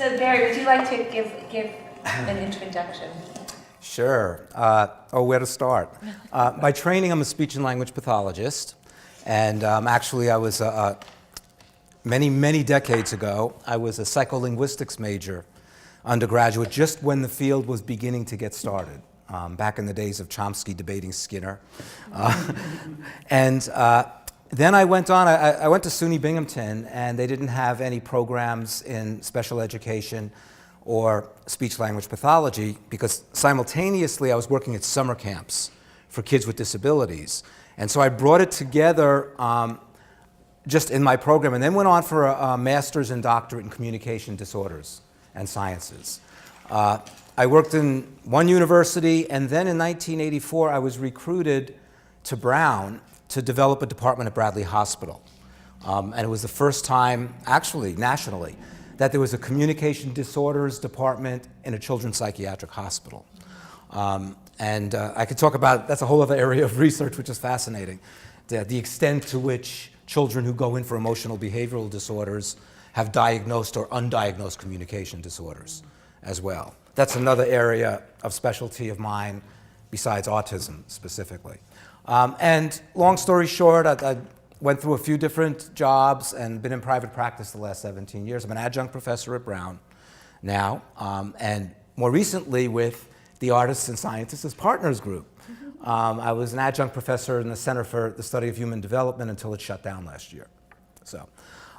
So Barry, would you like to give an introduction? Sure. Where to start? By training, I'm a speech and language pathologist. And actually, I was, many decades ago, I was a psycholinguistics major undergraduate just when the field was beginning to get started, back in the days of Chomsky debating Skinner. And then I went on, I went to SUNY Binghamton, and they didn't have any programs in special education or speech-language pathology because simultaneously I was working at summer camps for kids with disabilities. And so I brought it together just in my program and then went on for a master's and doctorate in communication disorders and sciences. I worked in one university, and then in 1984 I was recruited to Brown to develop a department at Bradley Hospital. And it was the first time, actually nationally, that there was a communication disorders department in a children's psychiatric hospital. And I could talk about, that's a whole other area of research which is fascinating, the extent to which children who go in for emotional behavioral disorders have diagnosed or undiagnosed communication disorders as well. That's another area of specialty of mine besides autism specifically. And long story short, I went through a few different jobs and been in private practice the last 17 years. I'm an adjunct professor at Brown now, and more recently with the Artists and Scientists Partners Group. I was an adjunct professor in the Center for the Study of Human Development until it shut down last year.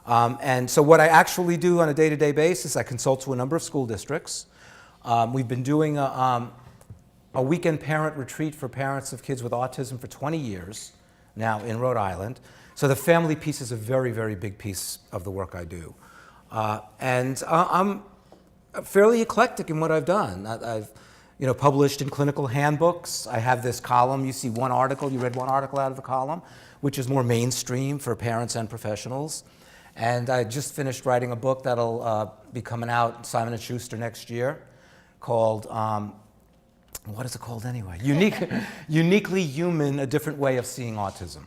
And so what I actually do on a day-to-day basis, I consult to a number of school districts. We've been doing a weekend parent retreat for parents of kids with autism for 20 years now in Rhode Island. So the family piece is a very, very big piece of the work I do. And I'm fairly eclectic in what I've done. I've published in clinical handbooks. I have this column. You see one article, you read one article out of the column, which is more mainstream for parents and professionals. And I just finished writing a book that'll be coming out, Simon & Schuster, next year, called, what is it called anyway? Uniquely Human, A Different Way of Seeing Autism.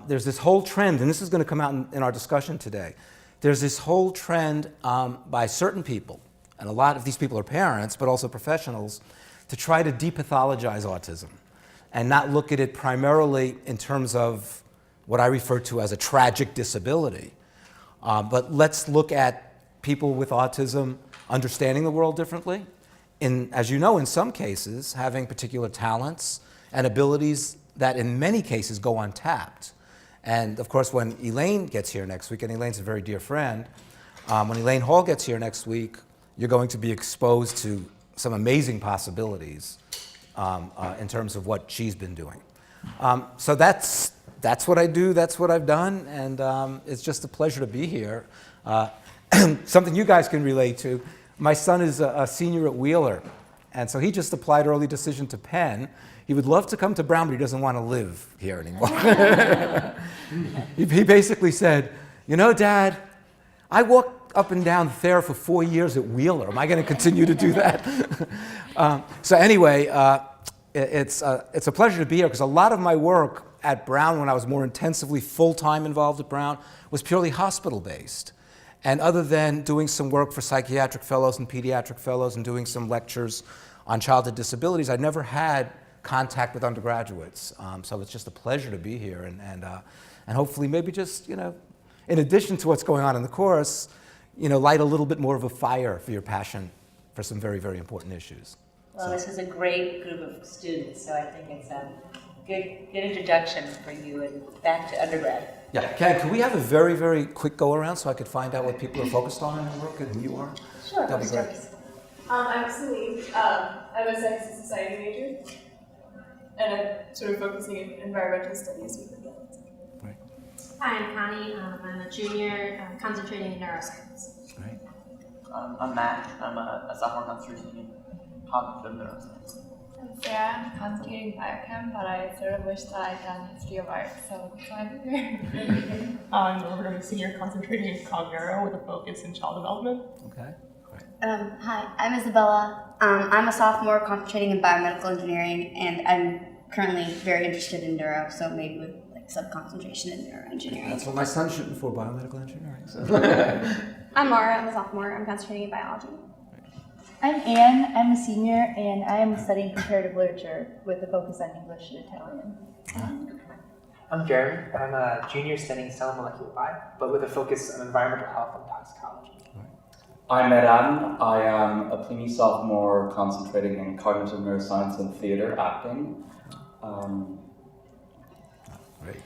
There's this whole trend, and this is going to come out in our discussion today. There's this whole trend by certain people, and a lot of these people are parents, but also professionals, to try to depathologize autism and not look at it primarily in terms of what I refer to as a tragic disability. But let's look at people with autism understanding the world differently, as you know, in some cases, having particular talents and abilities that in many cases go untapped. And of course, when Elaine gets here next week, and Elaine's a very dear friend, when Elaine Hall gets here next week, you're going to be exposed to some amazing possibilities in terms of what she's been doing. So that's what I do, that's what I've done, and it's just a pleasure to be here. Something you guys can relate to. My son is a senior at Wheeler, and so he just applied early decision to Penn. He would love to come to Brown, but he doesn't want to live here anymore. He basically said, Dad, I walked up and down Thayer for 4 years at Wheeler. Am I going to continue to do that? So anyway, it's a pleasure to be here because a lot of my work at Brown, when I was more intensively full-time involved at Brown, was purely hospital-based. And other than doing some work for psychiatric fellows and pediatric fellows and doing some lectures on childhood disabilities, I never had contact with undergraduates. So it's just a pleasure to be here and hopefully maybe just, in addition to what's going on in the course, light a little bit more of a fire for your passion for some very, very important issues. Well, this is a great group of students, so I think it's a good introduction for you and back to undergrad. Yeah, can we have a very, very quick go around so I could find out what people are focused on in their work and who you are? Sure. That'd be great. I'm Celine. I'm a science and society major, and I'm sort of focusing in environmental studies with adults. Right. Hi, I'm Connie. I'm a junior concentrating in neuroscience. Right. I'm Matt. I'm a sophomore concentrating in cognitive neuroscience. I'm Sarah. I'm concentrating biochem, but I sort of wish that I'd done history of art, so I'm here. I'm Norbert. I'm a senior concentrating in cog neuro with a focus in child development. Okay. Great. Hi, I'm Isabella. I'm a sophomore concentrating in biomedical engineering, and I'm currently very interested in neuro, so maybe would like focus of concentration in neuroengineering. That's what my son's shooting for, biomedical engineering. So. I'm Mara, I'm a sophomore, I'm concentrating in biology. I'm Anne, I'm a senior, and I am studying comparative literature with a focus on English and Italian. I'm Jeremy, I'm a junior studying cell and molecular bio, but with a focus on environmental health and toxicology. I'm Medan. I am a Pliny sophomore concentrating in cognitive neuroscience and theatre acting. Great.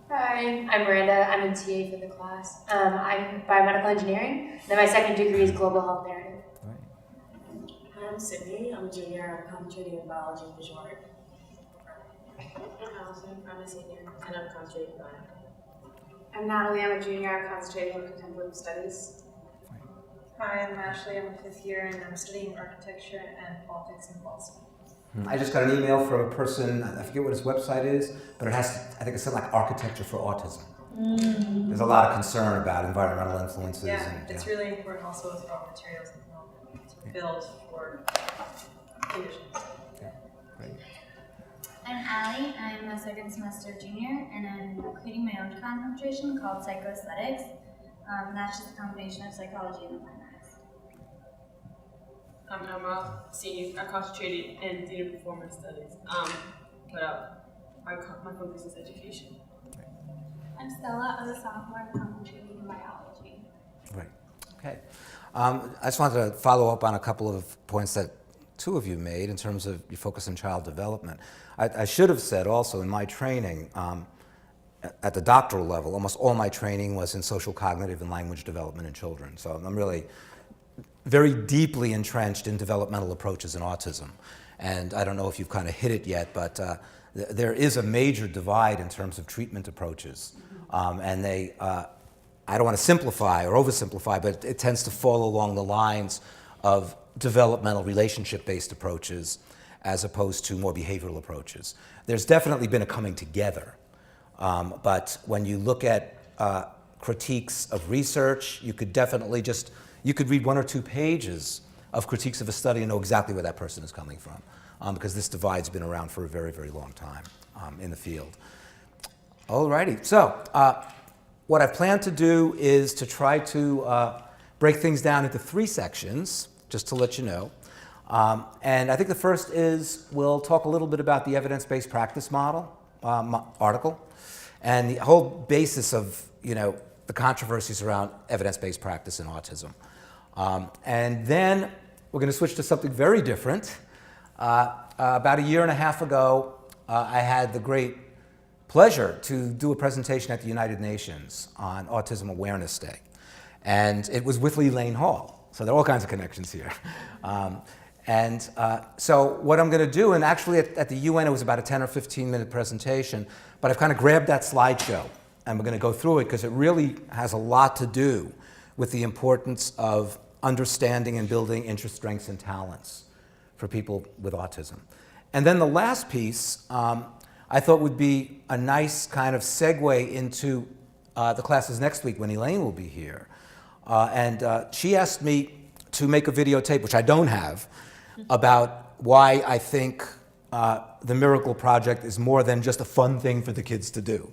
Hi, I'm Miranda. I'm in TA for the class. I'm biomedical engineering. Then my second degree is global health narrative. I'm Sydney. I'm a junior. I'm concentrating in biology and visual art. I'm Allison. I'm a senior, and I'm concentrating in bio. I'm Natalie. I'm a junior. I'm concentrating in contemplative studies. Hi, I'm Ashley. I'm a 5th year, and I'm studying architecture and politics in Boston. I just got an email from a person, I forget what his website is, but it has, I think it's something like Architecture for Autism. There's a lot of concern about environmental influences. Yeah, and, it's really important also as raw materials to build for conditions. Yeah, great. I'm Allie. I'm a second semester junior, and I'm creating my own concentration called psychoaesthetics. That's just a combination of psychology and the fine arts. I'm Emma, senior. I concentrated in theater performance studies, but my focus is education. I'm Stella. I'm a sophomore. I'm concentrating in biology. Right. Okay. I just wanted to follow up on a couple of points that two of you made in terms of your focus on child development. I should have said also in my training, at the doctoral level, almost all my training was in social cognitive and language development in children. So I'm really very deeply entrenched in developmental approaches in autism. And I don't know if you've kind of hit it yet, but there is a major divide in terms of treatment approaches. And they, I don't want to simplify or oversimplify, but it tends to fall along the lines of developmental relationship-based approaches as opposed to more behavioral approaches. There's definitely been a coming together. But when you look at critiques of research, you could definitely you could read 1 or 2 pages of critiques of a study and know exactly where that person is coming from, because this divide's been around for a very, very long time in the field. Alrighty, so what I've planned to do is to try to break things down into 3 sections, just to let you know. And I think the first is we'll talk a little bit about the evidence-based practice model article, and the whole basis of, the controversies around evidence-based practice in autism. And then we're going to switch to something very different. About a year and a half ago, I had the great pleasure to do a presentation at the United Nations on Autism Awareness Day. And it was with Elaine Hall. So there are all kinds of connections here. So what I'm going to do, and actually at the UN it was about a 10 or 15 minute presentation, but I've kind of grabbed that slideshow and we're going to go through it because it really has a lot to do with the importance of understanding and building interest, strengths, and talents for people with autism. And then the last piece I thought would be a nice kind of segue into the classes next week when Elaine will be here. She asked me to make a videotape, which I don't have, about why I think the Miracle Project is more than just a fun thing for the kids to do.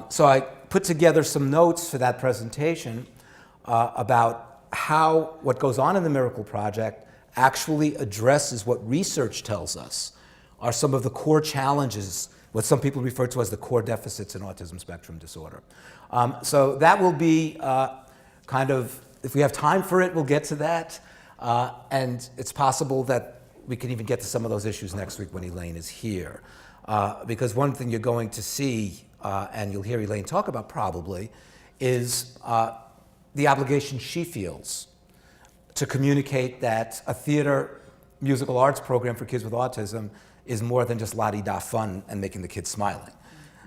So I put together some notes for that presentation about how what goes on in the Miracle Project actually addresses what research tells us are some of the core challenges, what some people refer to as the core deficits in autism spectrum disorder. So that will be kind of, if we have time for it, we'll get to that. And it's possible that we can even get to some of those issues next week when Elaine is here. Because one thing you're going to see, and you'll hear Elaine talk about probably, is the obligation she feels to communicate that a theater musical arts program for kids with autism is more than just la-di-da fun and making the kids smiling.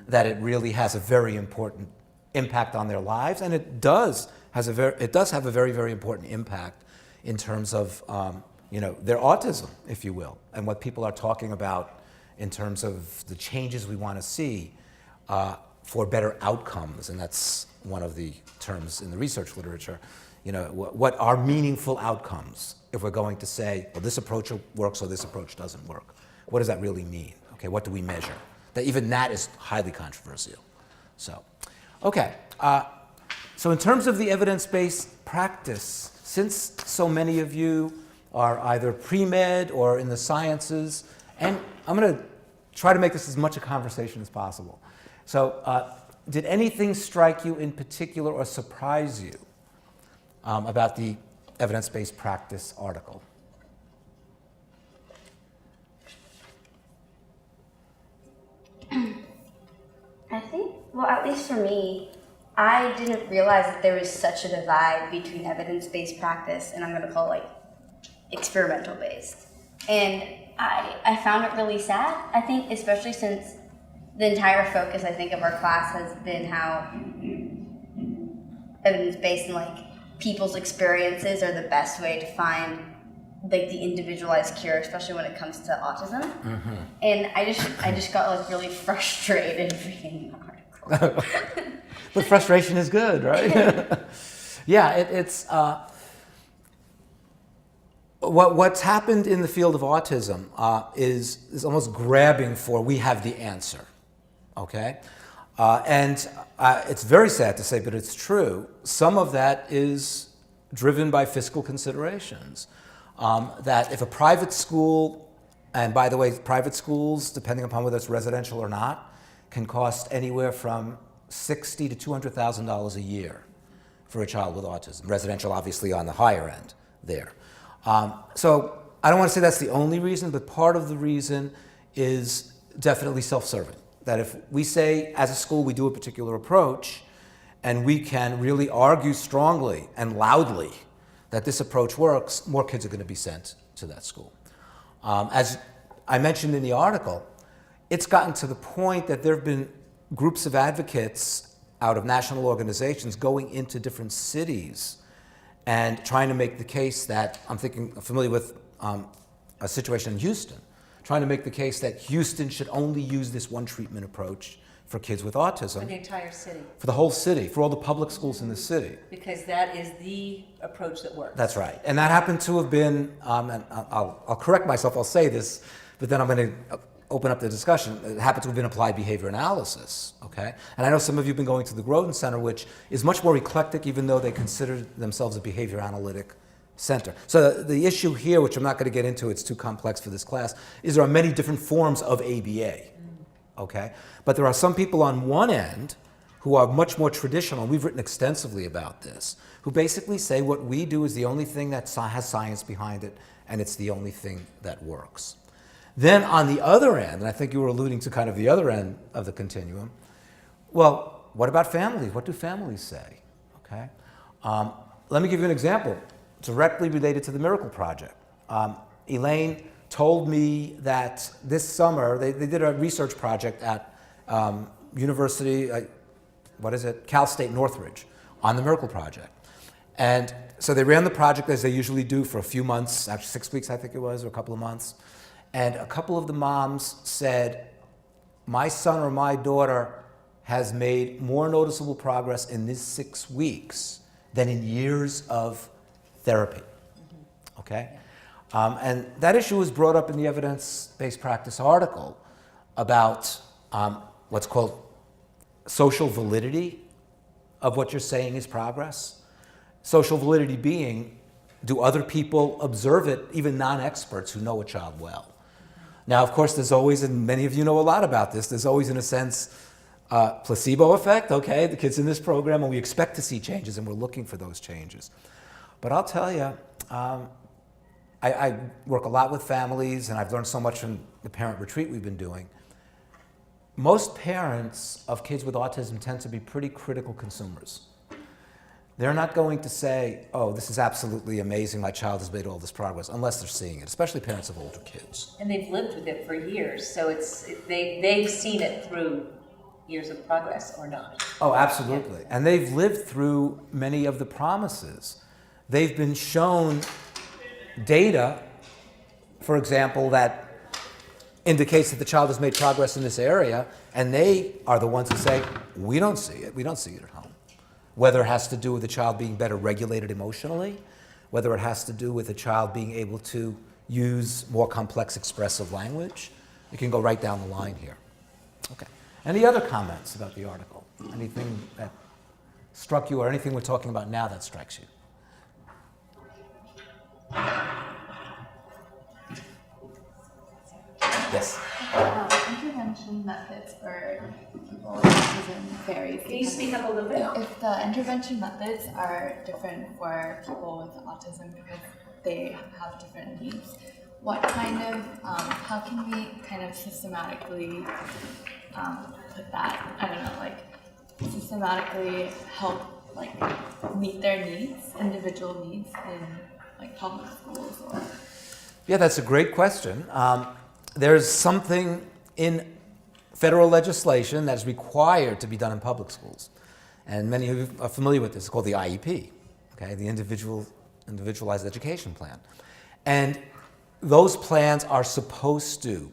That it really has a very important impact on their lives, and it does have a very, very important impact in terms of their autism, if you will, and what people are talking about in terms of the changes we want to see for better outcomes, and that's one of the terms in the research literature. What are meaningful outcomes if we're going to say, well, this approach works or this approach doesn't work? What does that really mean? Okay, what do we measure? That even that is highly controversial. So, okay. So in terms of the evidence-based practice, since so many of you are either pre-med or in the sciences, and I'm going to try to make this as much a conversation as possible. So did anything strike you in particular or surprise you about the evidence-based practice article? I think, well, at least for me, I didn't realize that there was such a divide between evidence-based practice and I'm going to call it like experimental-based. And I found it really sad, I think, especially since the entire focus, I think, of our class has been how evidence-based and like people's experiences are the best way to find like the individualized cure, especially when it comes to autism. Mm-hmm. And I just got like really frustrated reading the article. But frustration is good, right? Yeah, it's what's happened in the field of autism is almost grabbing for we have the answer, okay? And it's very sad to say, but it's true. Some of that is driven by fiscal considerations. That if a private school, and by the way, private schools, depending upon whether it's residential or not, can cost anywhere from $60,000 to $200,000 a year for a child with autism. Residential, obviously, on the higher end there. So I don't want to say that's the only reason, but part of the reason is definitely self-serving. That if we say, as a school, we do a particular approach, and we can really argue strongly and loudly that this approach works, more kids are going to be sent to that school. As I mentioned in the article, it's gotten to the point that there have been groups of advocates out of national organizations going into different cities and trying to make the case that, I'm familiar with a situation in Houston, trying to make the case that Houston should only use this one treatment approach for kids with autism. For the entire city. For the whole city, for all the public schools in the city. Because that is the approach that works. That's right. And that happened to have been, and I'll correct myself, I'll say this, but then I'm going to open up the discussion. It happened to have been applied behavior analysis, okay? And I know some of you have been going to the Groden Center, which is much more eclectic, even though they consider themselves a behavior analytic center. So the issue here, which I'm not going to get into, it's too complex for this class, is there are many different forms of ABA, okay? But there are some people on one end who are much more traditional, and we've written extensively about this, who basically say what we do is the only thing that has science behind it, and it's the only thing that works. Then on the other end, and I think you were alluding to kind of the other end of the continuum, well, what about families? What do families say, okay? Let me give you an example directly related to the Miracle Project. Elaine told me that this summer, they did a research project at University, Cal State Northridge on the Miracle Project. And so they ran the project as they usually do for a few months, actually 6 weeks I think it was, or a couple of months. And a couple of the moms said, my son or my daughter has made more noticeable progress in these 6 weeks than in years of therapy, okay? And that issue was brought up in the evidence-based practice article about what's called social validity of what you're saying is progress. Social validity being, do other people observe it, even non-experts who know a child well? Now, of course, there's always, and many of you know a lot about this, there's always, in a sense, placebo effect, okay? The kid's in this program, and we expect to see changes, and we're looking for those changes. But I'll tell you, I work a lot with families, and I've learned so much from the parent retreat we've been doing. Most parents of kids with autism tend to be pretty critical consumers. They're not going to say, oh, this is absolutely amazing, my child has made all this progress, unless they're seeing it, especially parents of older kids. And they've lived with it for years, so they've seen it through years of progress or not. Oh, absolutely. Yeah. And they've lived through many of the promises. They've been shown data, for example, that indicates that the child has made progress in this area, and they are the ones who say, we don't see it at home. Whether it has to do with the child being better regulated emotionally, whether it has to do with the child being able to use more complex expressive language. You can go right down the line here. Okay. Any other comments about the article? Anything that struck you or anything we're talking about now that strikes you? Yes. Intervention methods for people with autism varies. Can you speak up a little bit? If the intervention methods are different for people with autism because they have different needs, what kind of, how can we kind of systematically put that, I don't know, like systematically help like meet their needs, individual needs in like public schools or? Yeah, that's a great question. There's something in federal legislation that's required to be done in public schools. And many of you are familiar with this. It's called the IEP, okay, the Individualized Education Plan. And those plans are supposed to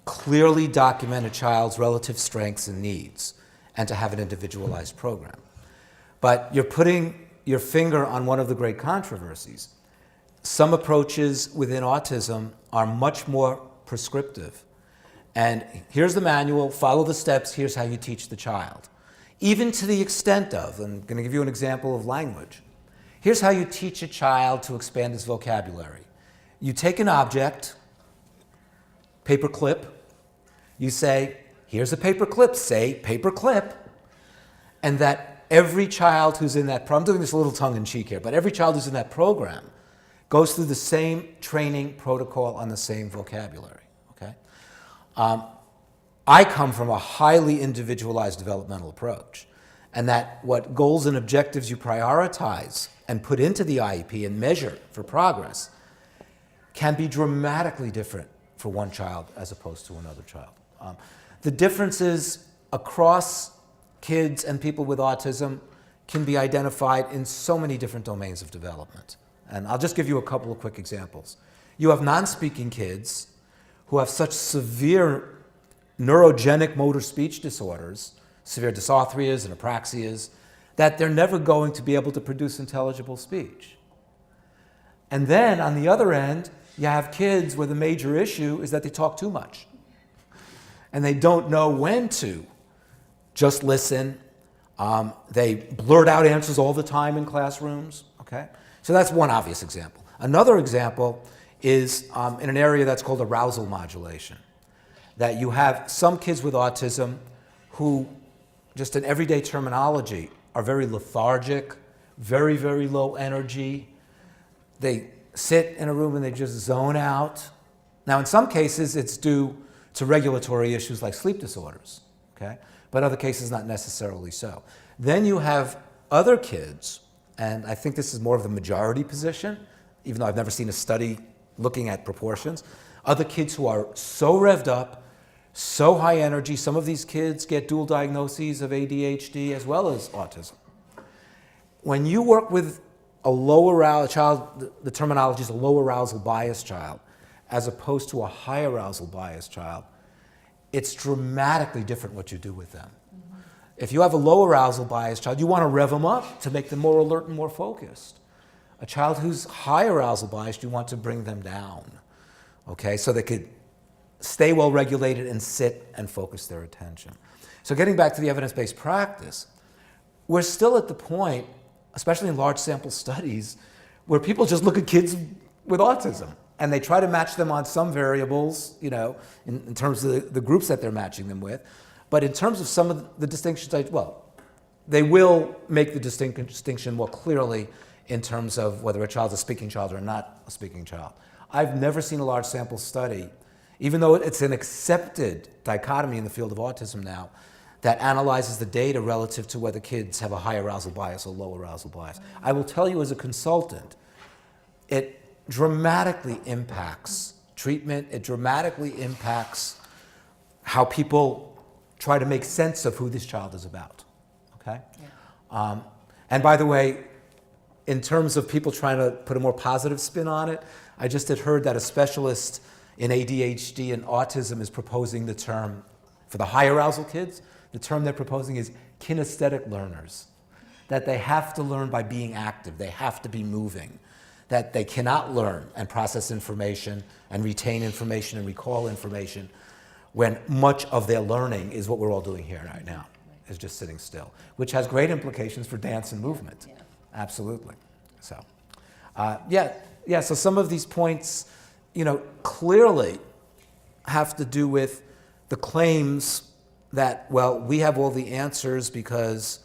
clearly document a child's relative strengths and needs and to have an individualized program. But you're putting your finger on one of the great controversies. Some approaches within autism are much more prescriptive. And here's the manual, follow the steps, here's how you teach the child. Even to the extent of, I'm going to give you an example of language. Here's how you teach a child to expand his vocabulary. You take an object, paper clip, you say, here's a paper clip, say paper clip, and that every child who's in that program, I'm doing this a little tongue-in-cheek here, but every child who's in that program goes through the same training protocol on the same vocabulary, okay? I come from a highly individualized developmental approach, and that what goals and objectives you prioritize and put into the IEP and measure for progress can be dramatically different for one child as opposed to another child. The differences across kids and people with autism can be identified in so many different domains of development. And I'll just give you a couple of quick examples. You have non-speaking kids who have such severe neurogenic motor speech disorders, severe dysarthrias and apraxias, that they're never going to be able to produce intelligible speech. And then on the other end, you have kids where the major issue is that they talk too much. And they don't know when to just listen. They blurt out answers all the time in classrooms, okay? So that's one obvious example. Another example is in an area that's called arousal modulation, that you have some kids with autism who, just in everyday terminology, are very lethargic, very, very low energy. They sit in a room and they just zone out. Now, in some cases, it's due to regulatory issues like sleep disorders, okay? But other cases, not necessarily so. Then you have other kids, and I think this is more of the majority position, even though I've never seen a study looking at proportions, other kids who are so revved up, so high energy. Some of these kids get dual diagnoses of ADHD as well as autism. When you work with a low arousal child, the terminology is a low arousal bias child, as opposed to a high arousal bias child, it's dramatically different what you do with them. If you have a low arousal bias child, you want to rev them up to make them more alert and more focused. A child who's high arousal biased, you want to bring them down, okay, so they could stay well regulated and sit and focus their attention. So getting back to the evidence-based practice, we're still at the point, especially in large sample studies, where people just look at kids with autism and they try to match them on some variables, you know, in terms of the groups that they're matching them with. But in terms of some of the distinctions, they will make the distinction more clearly in terms of whether a child's a speaking child or not a speaking child. I've never seen a large sample study, even though it's an accepted dichotomy in the field of autism now, that analyzes the data relative to whether kids have a high arousal bias or low arousal bias. I will tell you as a consultant, it dramatically impacts treatment, it dramatically impacts how people try to make sense of who this child is about, okay? Yeah. And by the way, in terms of people trying to put a more positive spin on it, I just had heard that a specialist in ADHD and autism is proposing the term, for the high arousal kids, the term they're proposing is kinesthetic learners, that they have to learn by being active, they have to be moving, that they cannot learn and process information and retain information and recall information when much of their learning is what we're all doing here right now, is just sitting still, which has great implications for dance and movement. Yeah. Absolutely. So, so some of these points, clearly have to do with the claims that, well, we have all the answers because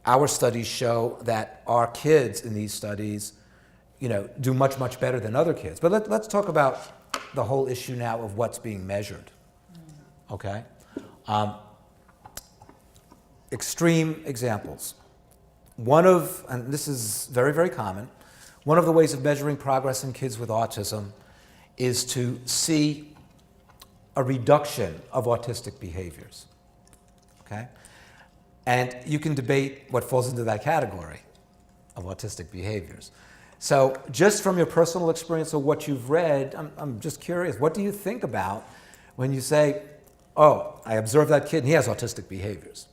our studies show that our kids in these studies, do much, much better than other kids. But let's talk about the whole issue now of what's being measured. Okay? Extreme examples. And this is very, very common, one of the ways of measuring progress in kids with autism is to see a reduction of autistic behaviors. Okay? And you can debate what falls into that category of autistic behaviors. So just from your personal experience of what you've read, I'm just curious, what do you think about when you say, oh, I observed that kid and he has autistic behaviors?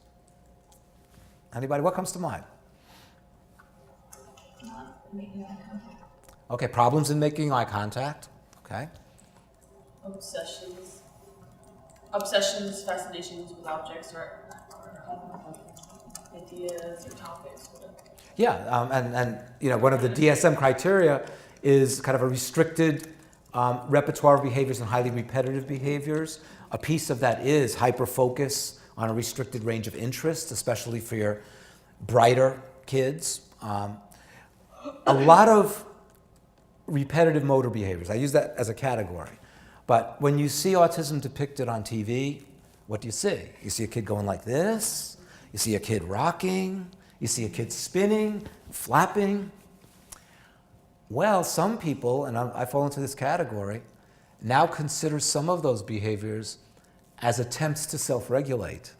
Anybody? What comes to mind? Not making eye contact. Okay, problems in making eye contact. Okay. Obsessions, fascinations with objects or ideas or topics, whatever. Yeah, and one of the DSM criteria is kind of a restricted repertoire of behaviors and highly repetitive behaviors. A piece of that is hyperfocus on a restricted range of interests, especially for your brighter kids. A lot of repetitive motor behaviors. I use that as a category. But when you see autism depicted on TV, what do you see? You see a kid going like this. You see a kid rocking. You see a kid spinning, flapping. Well, some people, and I fall into this category, now consider some of those behaviors as attempts to self-regulate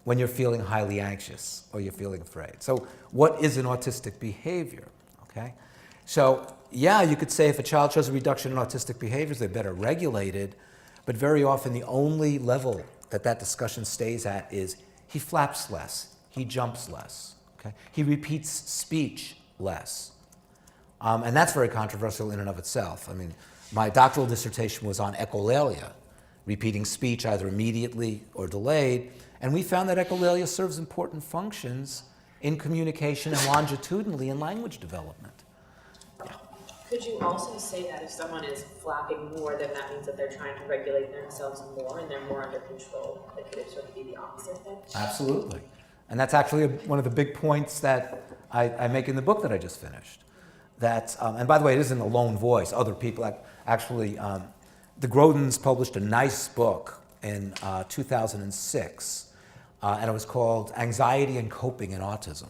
when you're feeling highly anxious or you're feeling afraid. So what is an autistic behavior? Okay? So yeah, you could say if a child shows a reduction in autistic behaviors, they're better regulated, but very often the only level that discussion stays at is he flaps less, he jumps less, okay? He repeats speech less. And that's very controversial in and of itself. I mean, my doctoral dissertation was on echolalia, repeating speech either immediately or delayed, and we found that echolalia serves important functions in communication and longitudinally in language development. Could you also say that if someone is flapping more, then that means that they're trying to regulate themselves more and they're more under control? That could sort of be the opposite thing? Absolutely. And that's actually one of the big points that I make in the book that I just finished. That, and by the way, it isn't a lone voice. Other people, actually, the Grodins published a nice book in 2006, and it was called Anxiety and Coping in Autism.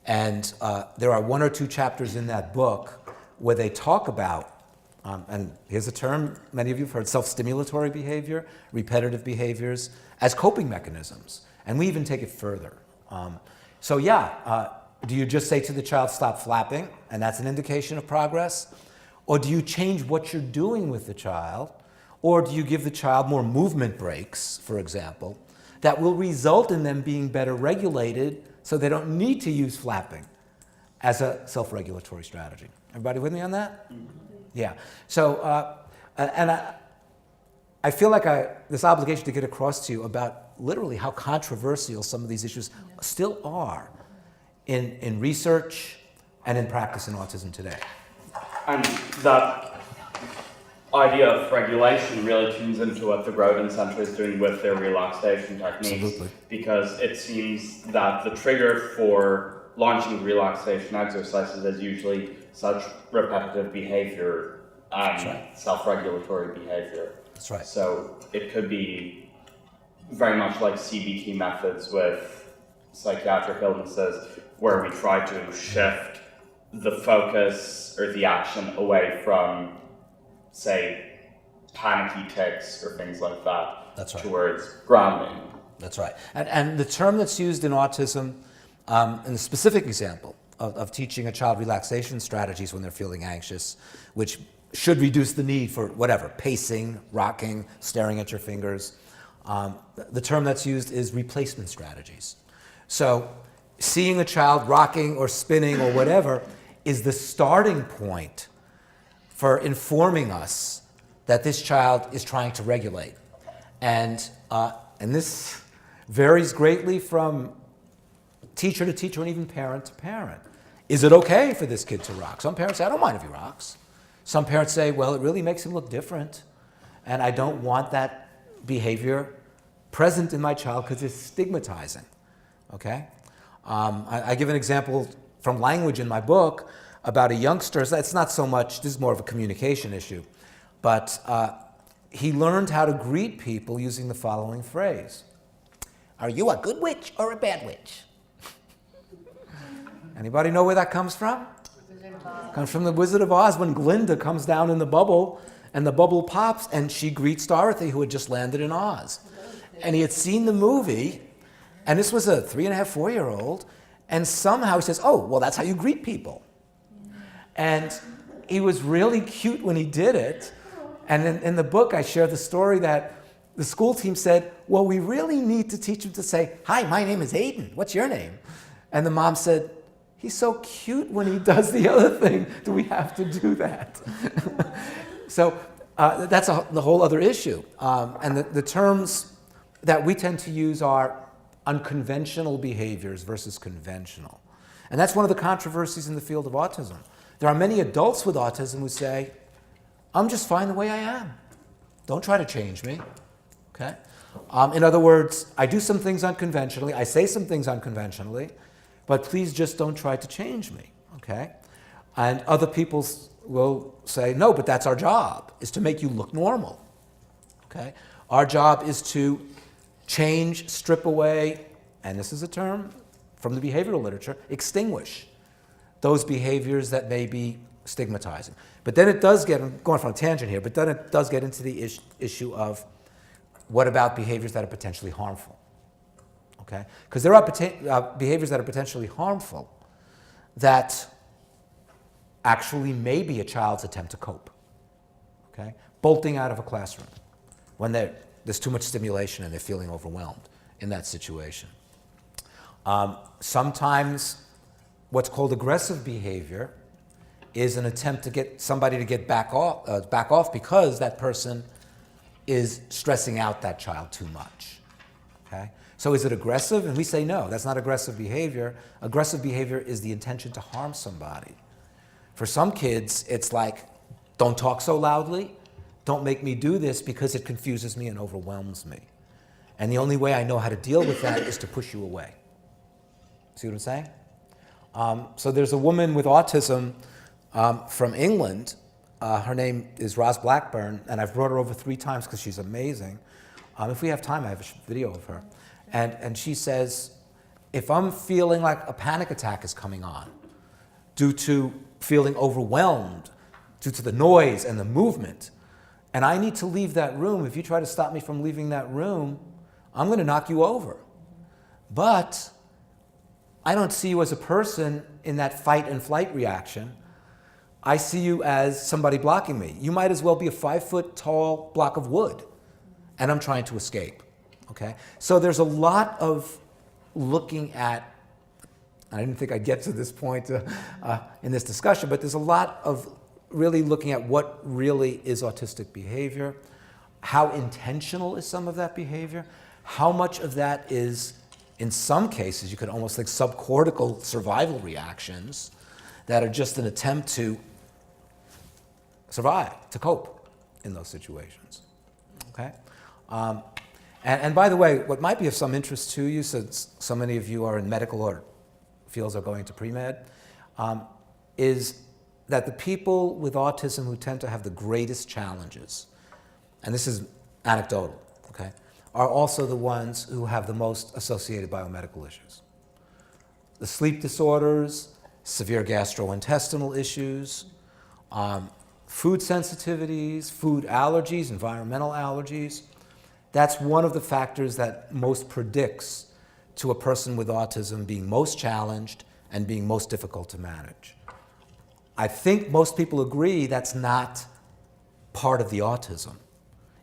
And there are one or two chapters in that book where they talk about, and here's a term many of you have heard, self-stimulatory behavior, repetitive behaviors, as coping mechanisms. And we even take it further. Do you just say to the child, stop flapping, and that's an indication of progress? Or do you change what you're doing with the child? Or do you give the child more movement breaks, for example, that will result in them being better regulated so they don't need to use flapping as a self-regulatory strategy? Everybody with me on that? Mm-hmm. Yeah. So, I feel like this obligation to get across to you about literally how controversial some of these issues still are in research and in practice in autism today. And that idea of regulation really tunes into what the Grodin Centre is doing with their relaxation techniques. Absolutely. Because it seems that the trigger for launching relaxation exercises is usually such repetitive behavior and self-regulatory behavior. That's right. So it could be very much like CBT methods with psychiatric illnesses, where we try to shift the focus or the action away from, say, panicky tics or things like that. That's right. Towards grounding. That's right. And the term that's used in autism, in the specific example of teaching a child relaxation strategies when they're feeling anxious, which should reduce the need for whatever, pacing, rocking, staring at your fingers. The term that's used is replacement strategies. So seeing a child rocking or spinning or whatever is the starting point for informing us that this child is trying to regulate. And this varies greatly from teacher to teacher and even parent to parent. Is it okay for this kid to rock? Some parents say, I don't mind if he rocks. Some parents say, well, it really makes him look different, and I don't want that behavior present in my child because it's stigmatizing, okay? I give an example from language in my book about a youngster. It's not so much, this is more of a communication issue, but he learned how to greet people using the following phrase. Are you a good witch or a bad witch? Anybody know where that comes from? Comes from the Wizard of Oz when Glinda comes down in the bubble and the bubble pops and she greets Dorothy who had just landed in Oz. And he had seen the movie, and this was a 3.5, 4-year-old, and somehow he says, oh, well, that's how you greet people. And he was really cute when he did it. And in the book, I share the story that the school team said, well, we really need to teach him to say, hi, my name is Aiden. What's your name? And the mom said, he's so cute when he does the other thing. Do we have to do that? So that's the whole other issue. And the terms that we tend to use are unconventional behaviors versus conventional. And that's one of the controversies in the field of autism. There are many adults with autism who say, I'm just fine the way I am. Don't try to change me, okay? In other words, I do some things unconventionally, I say some things unconventionally, but please just don't try to change me, okay? And other people will say, no, but that's our job, is to make you look normal, okay? Our job is to change, strip away, and this is a term from the behavioral literature, extinguish those behaviors that may be stigmatizing. But then it does get, I'm going from a tangent here, but then it does get into the issue of what about behaviors that are potentially harmful? Okay? Because there are behaviors that are potentially harmful that actually may be a child's attempt to cope. Okay? Bolting out of a classroom when there's too much stimulation and they're feeling overwhelmed in that situation. Sometimes what's called aggressive behavior is an attempt to get somebody to get back off because that person is stressing out that child too much. Okay? So is it aggressive? And we say no, that's not aggressive behavior. Aggressive behavior is the intention to harm somebody. For some kids, it's like, don't talk so loudly, don't make me do this because it confuses me and overwhelms me. And the only way I know how to deal with that is to push you away. See what I'm saying? So there's a woman with autism from England. Her name is Roz Blackburn, and I've brought her over 3 times because she's amazing. If we have time, I have a video of her. And she says, if I'm feeling like a panic attack is coming on due to feeling overwhelmed, due to the noise and the movement, and I need to leave that room, if you try to stop me from leaving that room, I'm going to knock you over. But I don't see you as a person in that fight and flight reaction. I see you as somebody blocking me. You might as well be a 5-foot-tall block of wood, and I'm trying to escape, okay? So there's a lot of looking at, I didn't think I'd get to this point in this discussion, but there's a lot of really looking at what really is autistic behavior, how intentional is some of that behavior, how much of that is, in some cases, you could almost think subcortical survival reactions that are just an attempt to survive, to cope in those situations, okay? And by the way, what might be of some interest to you, since so many of you are in medical or fields are going to pre-med, is that the people with autism who tend to have the greatest challenges, and this is anecdotal, okay, are also the ones who have the most associated biomedical issues. The sleep disorders, severe gastrointestinal issues, food sensitivities, food allergies, environmental allergies. That's one of the factors that most predicts to a person with autism being most challenged and being most difficult to manage. I think most people agree that's not part of the autism,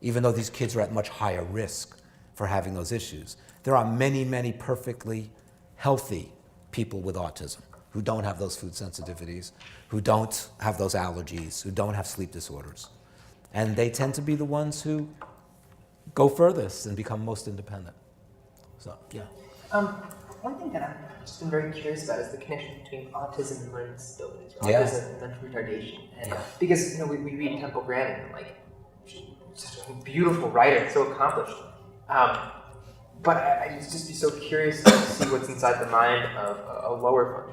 even though these kids are at much higher risk for having those issues. There are many, many perfectly healthy people with autism who don't have those food sensitivities, who don't have those allergies, who don't have sleep disorders. And they tend to be the ones who go furthest and become most independent. So, yeah. One thing that I've just been very curious about is the connection between autism and learning disabilities, or Yeah. autism and mental retardation. And because we read Temple Grandin, and like, she's just a beautiful writer, so accomplished. But I'd just be so curious to see what's inside the mind of a lower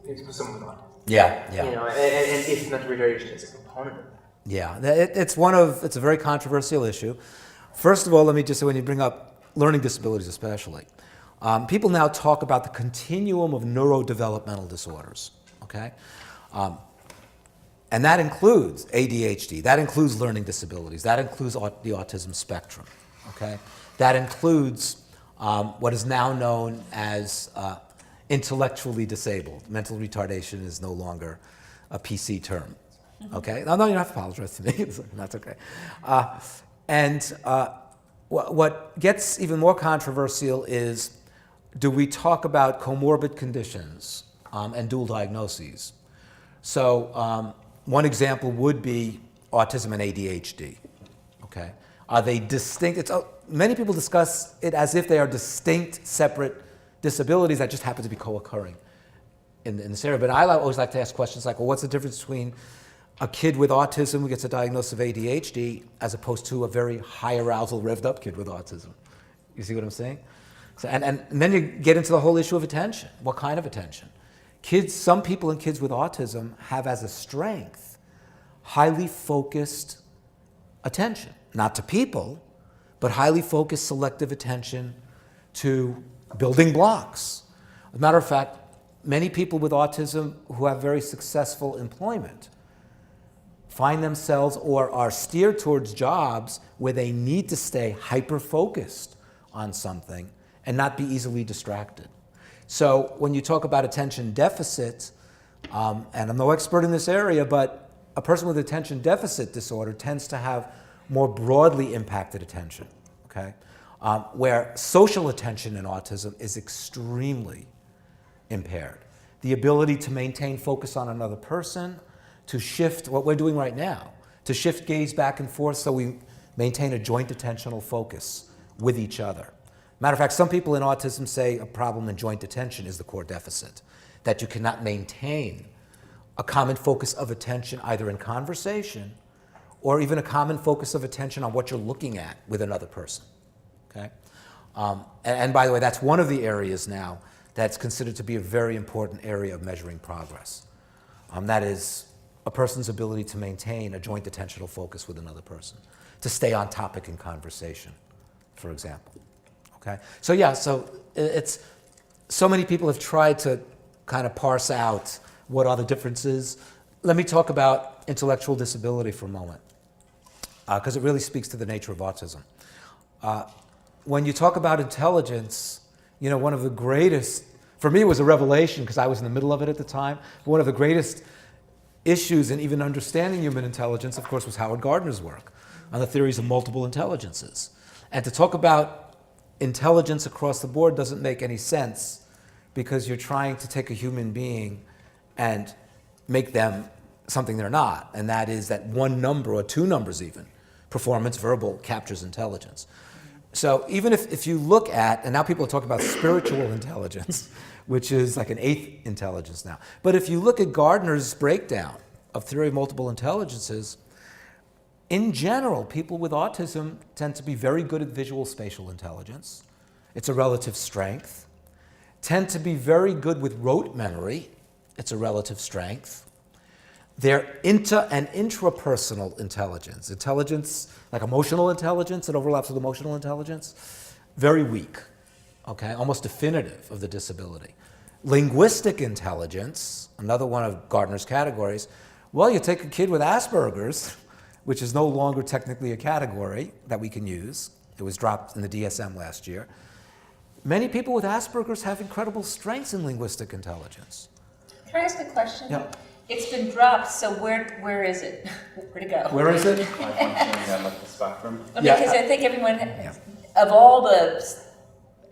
functioning, someone with autism. Yeah. And if mental retardation is a component of that. Yeah, it's a very controversial issue. First of all, let me just say, when you bring up learning disabilities especially, people now talk about the continuum of neurodevelopmental disorders, okay? And that includes ADHD, that includes learning disabilities, that includes the autism spectrum, okay? That includes what is now known as intellectually disabled. Mental retardation is no longer a PC term, okay? No, you don't have to apologize to me, that's okay. What gets even more controversial is, do we talk about comorbid conditions and dual diagnoses? So one example would be autism and ADHD, okay? Are they distinct? Many people discuss it as if they are distinct, separate disabilities that just happen to be co-occurring in this area. But I always like to ask questions like, well, what's the difference between a kid with autism who gets a diagnosis of ADHD as opposed to a very high arousal, revved up kid with autism? You see what I'm saying? So, and then you get into the whole issue of attention. What kind of attention? Some people and kids with autism have as a strength highly focused attention. Not to people, but highly focused selective attention to building blocks. As a matter of fact, many people with autism who have very successful employment find themselves or are steered towards jobs where they need to stay hyper-focused on something and not be easily distracted. So when you talk about attention deficit, and I'm no expert in this area, but a person with attention deficit disorder tends to have more broadly impacted attention, okay? Where social attention in autism is extremely impaired. The ability to maintain focus on another person, to shift, what we're doing right now, to shift gaze back and forth so we maintain a joint attentional focus with each other. Matter of fact, some people in autism say a problem in joint attention is the core deficit, that you cannot maintain a common focus of attention either in conversation or even a common focus of attention on what you're looking at with another person, okay? And by the way, that's one of the areas now that's considered to be a very important area of measuring progress. That is a person's ability to maintain a joint attentional focus with another person, to stay on topic in conversation, for example. Okay? So yeah, so many people have tried to kind of parse out what are the differences. Let me talk about intellectual disability for a moment, because it really speaks to the nature of autism. When you talk about intelligence, one of the greatest, for me it was a revelation because I was in the middle of it at the time, but one of the greatest issues in even understanding human intelligence, of course, was Howard Gardner's work on the theories of multiple intelligences. And to talk about intelligence across the board doesn't make any sense because you're trying to take a human being and make them something they're not, and that is that one number or two numbers even, performance, verbal, captures intelligence. So even if you look at, and now people are talking about spiritual intelligence, which is like an eighth intelligence now, but if you look at Gardner's breakdown of theory of multiple intelligences, in general, people with autism tend to be very good at visual spatial intelligence. It's a relative strength. Tend to be very good with rote memory. It's a relative strength. Their inter- and intrapersonal intelligence like emotional intelligence, it overlaps with emotional intelligence, very weak, okay, almost definitive of the disability. Linguistic intelligence, another one of Gardner's categories, well, you take a kid with Asperger's, which is no longer technically a category that we can use. It was dropped in the DSM last year. Many people with Asperger's have incredible strengths in linguistic intelligence. Can I ask a question? Yeah. It's been dropped, so where is it? Where'd it go? Where is it? High functioning of the spectrum. Because I think everyone, of all the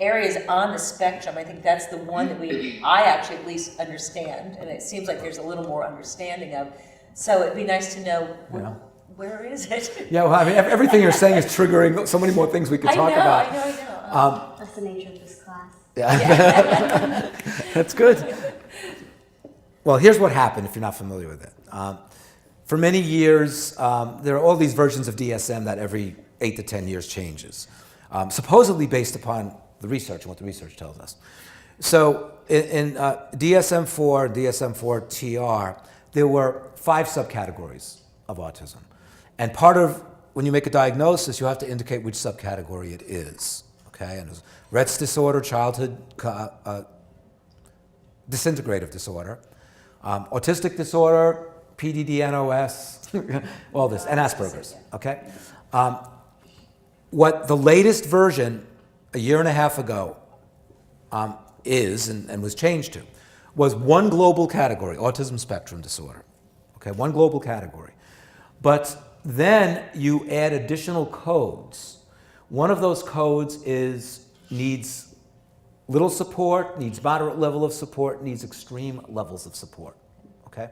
areas on the spectrum, I think that's the one that I actually at least understand, and it seems like there's a little more understanding of. So it'd be nice to know where is it? Yeah, well, I mean, everything you're saying is triggering so many more things we could talk about. I know. That's the nature of this class. Yeah. That's good. Well, here's what happened if you're not familiar with it. For many years, there are all these versions of DSM that every 8 to 10 years changes, supposedly based upon the research and what the research tells us. So in DSM-4, DSM-4-TR, there were 5 subcategories of autism. And part of when you make a diagnosis, you have to indicate which subcategory it is. Okay, and it was Rett's disorder, childhood disintegrative disorder, autistic disorder, PDD-NOS, all this, and Asperger's. Okay, what the latest version a year and a half ago is and was changed to was one global category, autism spectrum disorder. Okay, one global category, but then you add additional codes. One of those codes needs little support, needs moderate level of support, needs extreme levels of support, okay?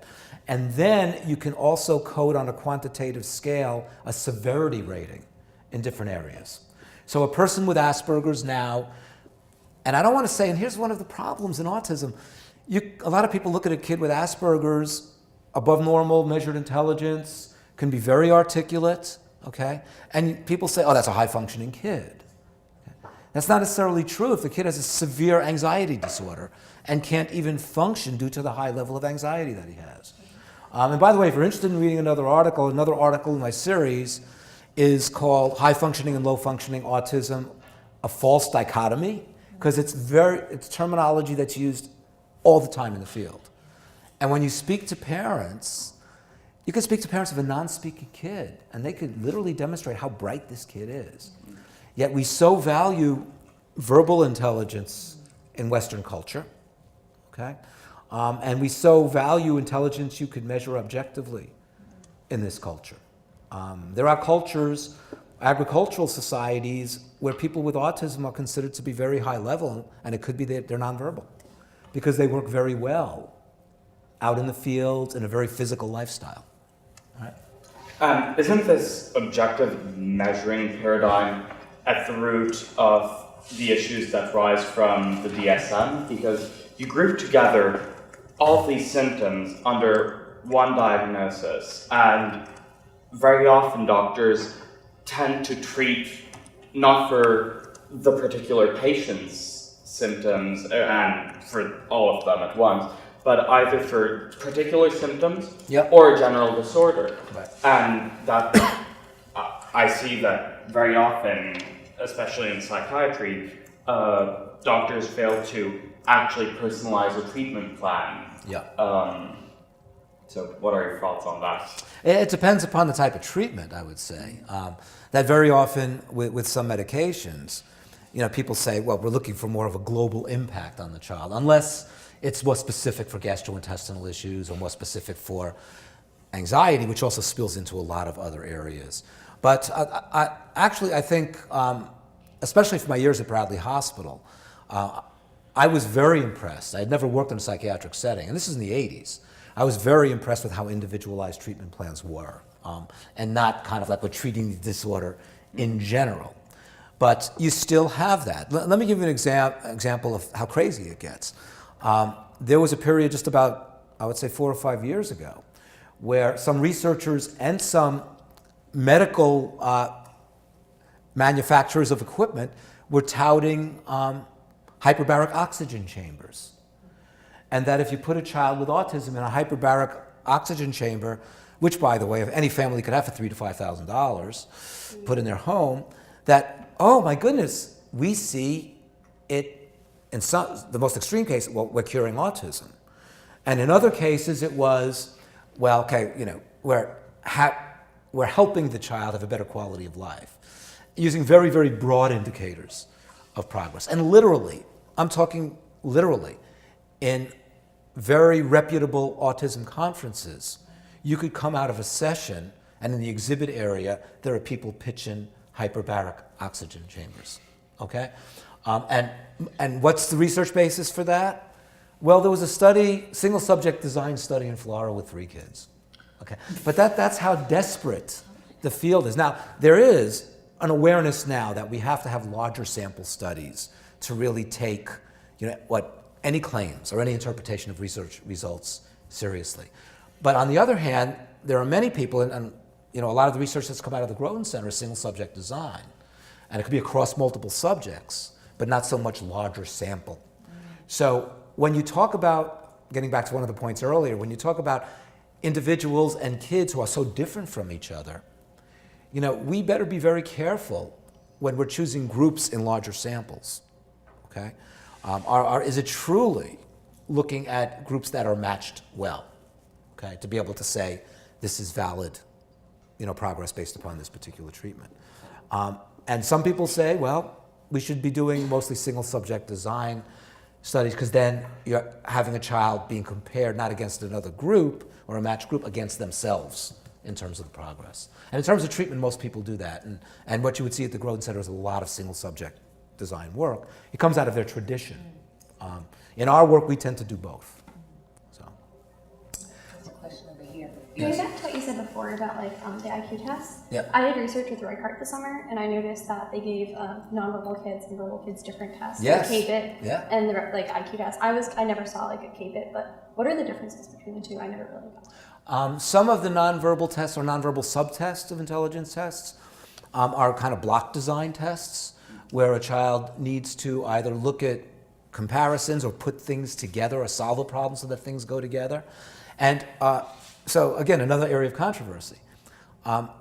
And then you can also code on a quantitative scale a severity rating in different areas. So a person with Asperger's now, and I don't want to say, and here's one of the problems in autism, a lot of people look at a kid with Asperger's, above normal measured intelligence, can be very articulate, okay? And people say, oh, that's a high-functioning kid. Okay? That's not necessarily true if the kid has a severe anxiety disorder and can't even function due to the high level of anxiety that he has. And by the way, if you're interested in reading another article in my series is called High-Functioning and Low-Functioning Autism, a False Dichotomy, because it's terminology that's used all the time in the field. And when you speak to parents, you can speak to parents of a non-speaking kid, and they could literally demonstrate how bright this kid is. Yet we so value verbal intelligence in Western culture, okay? And we so value intelligence you could measure objectively in this culture. There are cultures, agricultural societies, where people with autism are considered to be very high level, and it could be that they're nonverbal, because they work very well out in the fields in a very physical lifestyle. Right. Isn't this objective measuring paradigm at the root of the issues that rise from the DSM? Because you group together all these symptoms under one diagnosis, and very often doctors tend to treat not for the particular patient's symptoms and for all of them at once, but either for particular symptoms or a general disorder. Right. And that I see that very often, especially in psychiatry, doctors fail to actually personalize a treatment plan. Yeah. So what are your thoughts on that? It depends upon the type of treatment, I would say. That very often with some medications, people say, well, we're looking for more of a global impact on the child, unless it's more specific for gastrointestinal issues or more specific for anxiety, which also spills into a lot of other areas. But I think, especially for my years at Bradley Hospital, I was very impressed. I had never worked in a psychiatric setting, and this is in the 80s. I was very impressed with how individualized treatment plans were, and not kind of like we're treating the disorder in general. But you still have that. Let me give you an example of how crazy it gets. There was a period just about, I would say 4 or 5 years ago, where some researchers and some medical manufacturers of equipment were touting hyperbaric oxygen chambers. And that if you put a child with autism in a hyperbaric oxygen chamber, which, by the way, if any family could have for $3,000 to $5,000 put in their home, that, oh my goodness, we see it in the most extreme case, well, we're curing autism. And in other cases, it was, well, okay, we're helping the child have a better quality of life, using very, very broad indicators of progress. And literally, I'm talking literally, in very reputable autism conferences, you could come out of a session, and in the exhibit area, there are people pitching hyperbaric oxygen chambers, okay? And what's the research basis for that? Well, there was a study, single subject design study in Florida with 3 kids, okay? But that's how desperate the field is. Now, there is an awareness now that we have to have larger sample studies to really take, any claims or any interpretation of research results seriously. But on the other hand, there are many people, and a lot of the research that's come out of the Groton Center is single subject design. And it could be across multiple subjects, but not so much larger sample. So when you talk about, getting back to one of the points earlier, when you talk about individuals and kids who are so different from each other, we better be very careful when we're choosing groups in larger samples, okay? Is it truly looking at groups that are matched well, okay, to be able to say this is valid, progress based upon this particular treatment? And some people say, well, we should be doing mostly single subject design studies because then you're having a child being compared not against another group or a matched group, against themselves in terms of the progress. And in terms of treatment, most people do that. And what you would see at the Groton Center is a lot of single subject design work. It comes out of their tradition. In our work, we tend to do both. There's a question over here. Going back to what you said before about the IQ tests, Yeah. I did research with Reichardt this summer, and I noticed that they gave nonverbal kids and verbal kids different tests. Yes. The K-BIT Yeah. and the IQ test. I never saw a K-BIT, but what are the differences between the two? I never really got. Some of the nonverbal tests or nonverbal subtests of intelligence tests are kind of block design tests where a child needs to either look at comparisons or put things together or solve a problem so that things go together. And so again, another area of controversy.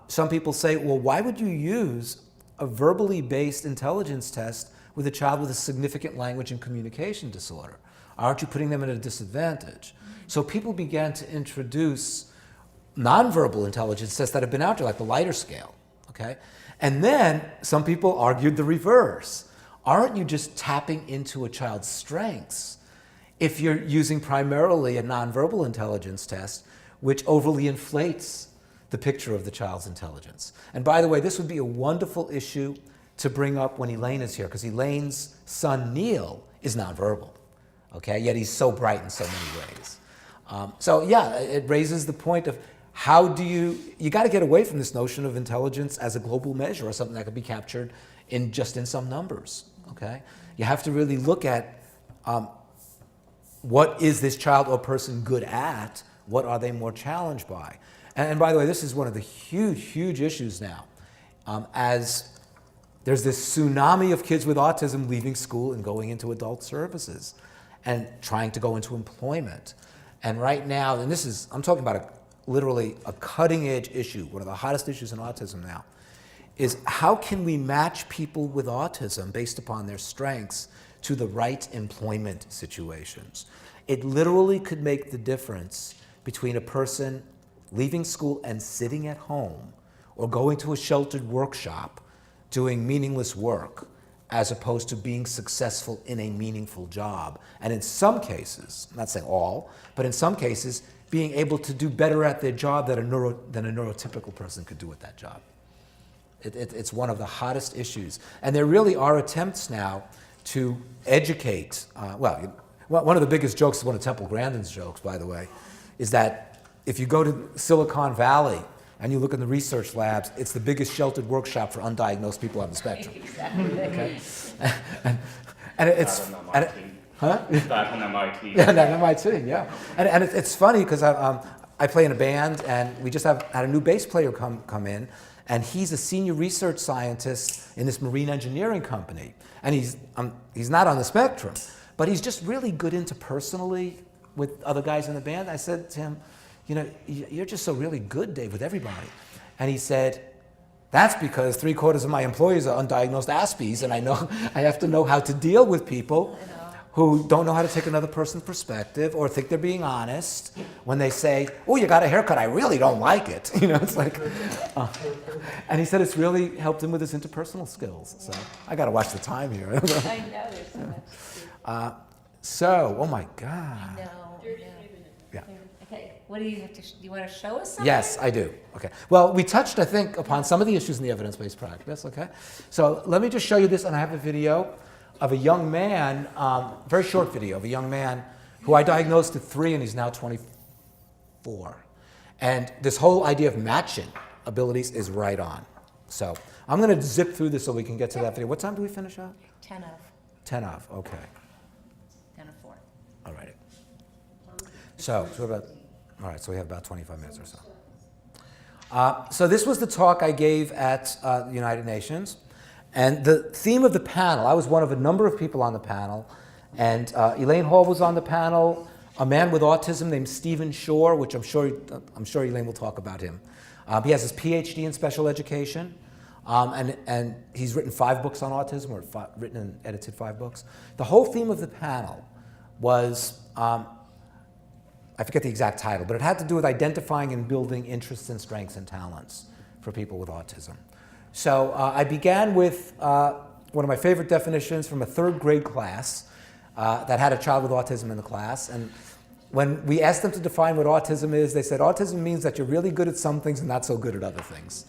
Some people say, well, why would you use a verbally based intelligence test with a child with a significant language and communication disorder? Aren't you putting them at a disadvantage? So people began to introduce nonverbal intelligence tests that have been out there, like the lighter scale, okay? And then some people argued the reverse. Aren't you just tapping into a child's strengths if you're using primarily a nonverbal intelligence test, which overly inflates the picture of the child's intelligence? And by the way, this would be a wonderful issue to bring up when Elaine is here, because Elaine's son, Neil, is nonverbal, okay? Yet he's so bright in so many ways. So yeah, it raises the point of how do you got to get away from this notion of intelligence as a global measure or something that could be captured in some numbers, okay? You have to really look at what is this child or person good at? What are they more challenged by? And by the way, this is one of the huge issues now, as there's this tsunami of kids with autism leaving school and going into adult services and trying to go into employment. And right now, and I'm talking about literally a cutting edge issue, one of the hottest issues in autism now, is how can we match people with autism based upon their strengths to the right employment situations? It literally could make the difference between a person leaving school and sitting at home or going to a sheltered workshop doing meaningless work as opposed to being successful in a meaningful job. And in some cases, I'm not saying all, but in some cases, being able to do better at their job than a neurotypical person could do at that job. It's one of the hottest issues. And there really are attempts now to educate. One of the biggest jokes, one of Temple Grandin's jokes, by the way, is that if you go to Silicon Valley and you look in the research labs, it's the biggest sheltered workshop for undiagnosed people on the spectrum. Exactly. Okay? and it's... Huh? Back in MIT. Yeah, at MIT, yeah. And it's funny because I play in a band and we just had a new bass player come in, and he's a senior research scientist in this marine engineering company. And he's not on the spectrum, but he's just really good interpersonally with other guys in the band. I said to him, you're just so really good, Dave, with everybody. And he said, that's because 3/4 of my employees are undiagnosed Aspies, and I have to know how to deal with people who don't know how to take another person's perspective or think they're being honest when they say, oh, you got a haircut, I really don't like it. It's like, and he said it's really helped him with his interpersonal skills. So I got to watch the time here. I know, there's so much. Oh my God. I know. Yeah. Okay, what do you have to, do you want to show us something? Yes, I do. Okay. Well, we touched, I think, upon some of the issues in the evidence-based practice, okay? So let me just show you this, and I have a video of a young man, very short video of a young man who I diagnosed at 3 and he's now 24. And this whole idea of matching abilities is right on. So I'm going to zip through this so we can get to that video. What time do we finish up? 10 of. 10 of, okay. 10 of 4. All right. So we have about 25 minutes or so. So this was the talk I gave at the United Nations. And the theme of the panel, I was one of a number of people on the panel. And Elaine Hall was on the panel, a man with autism named Stephen Shore, which I'm sure Elaine will talk about him. He has his PhD in special education. And he's written 5 books on autism, or written and edited 5 books. The whole theme of the panel was, I forget the exact title, but it had to do with identifying and building interests and strengths and talents for people with autism. So I began with one of my favorite definitions from a 3rd grade class that had a child with autism in the class. And when we asked them to define what autism is, they said autism means that you're really good at some things and not so good at other things.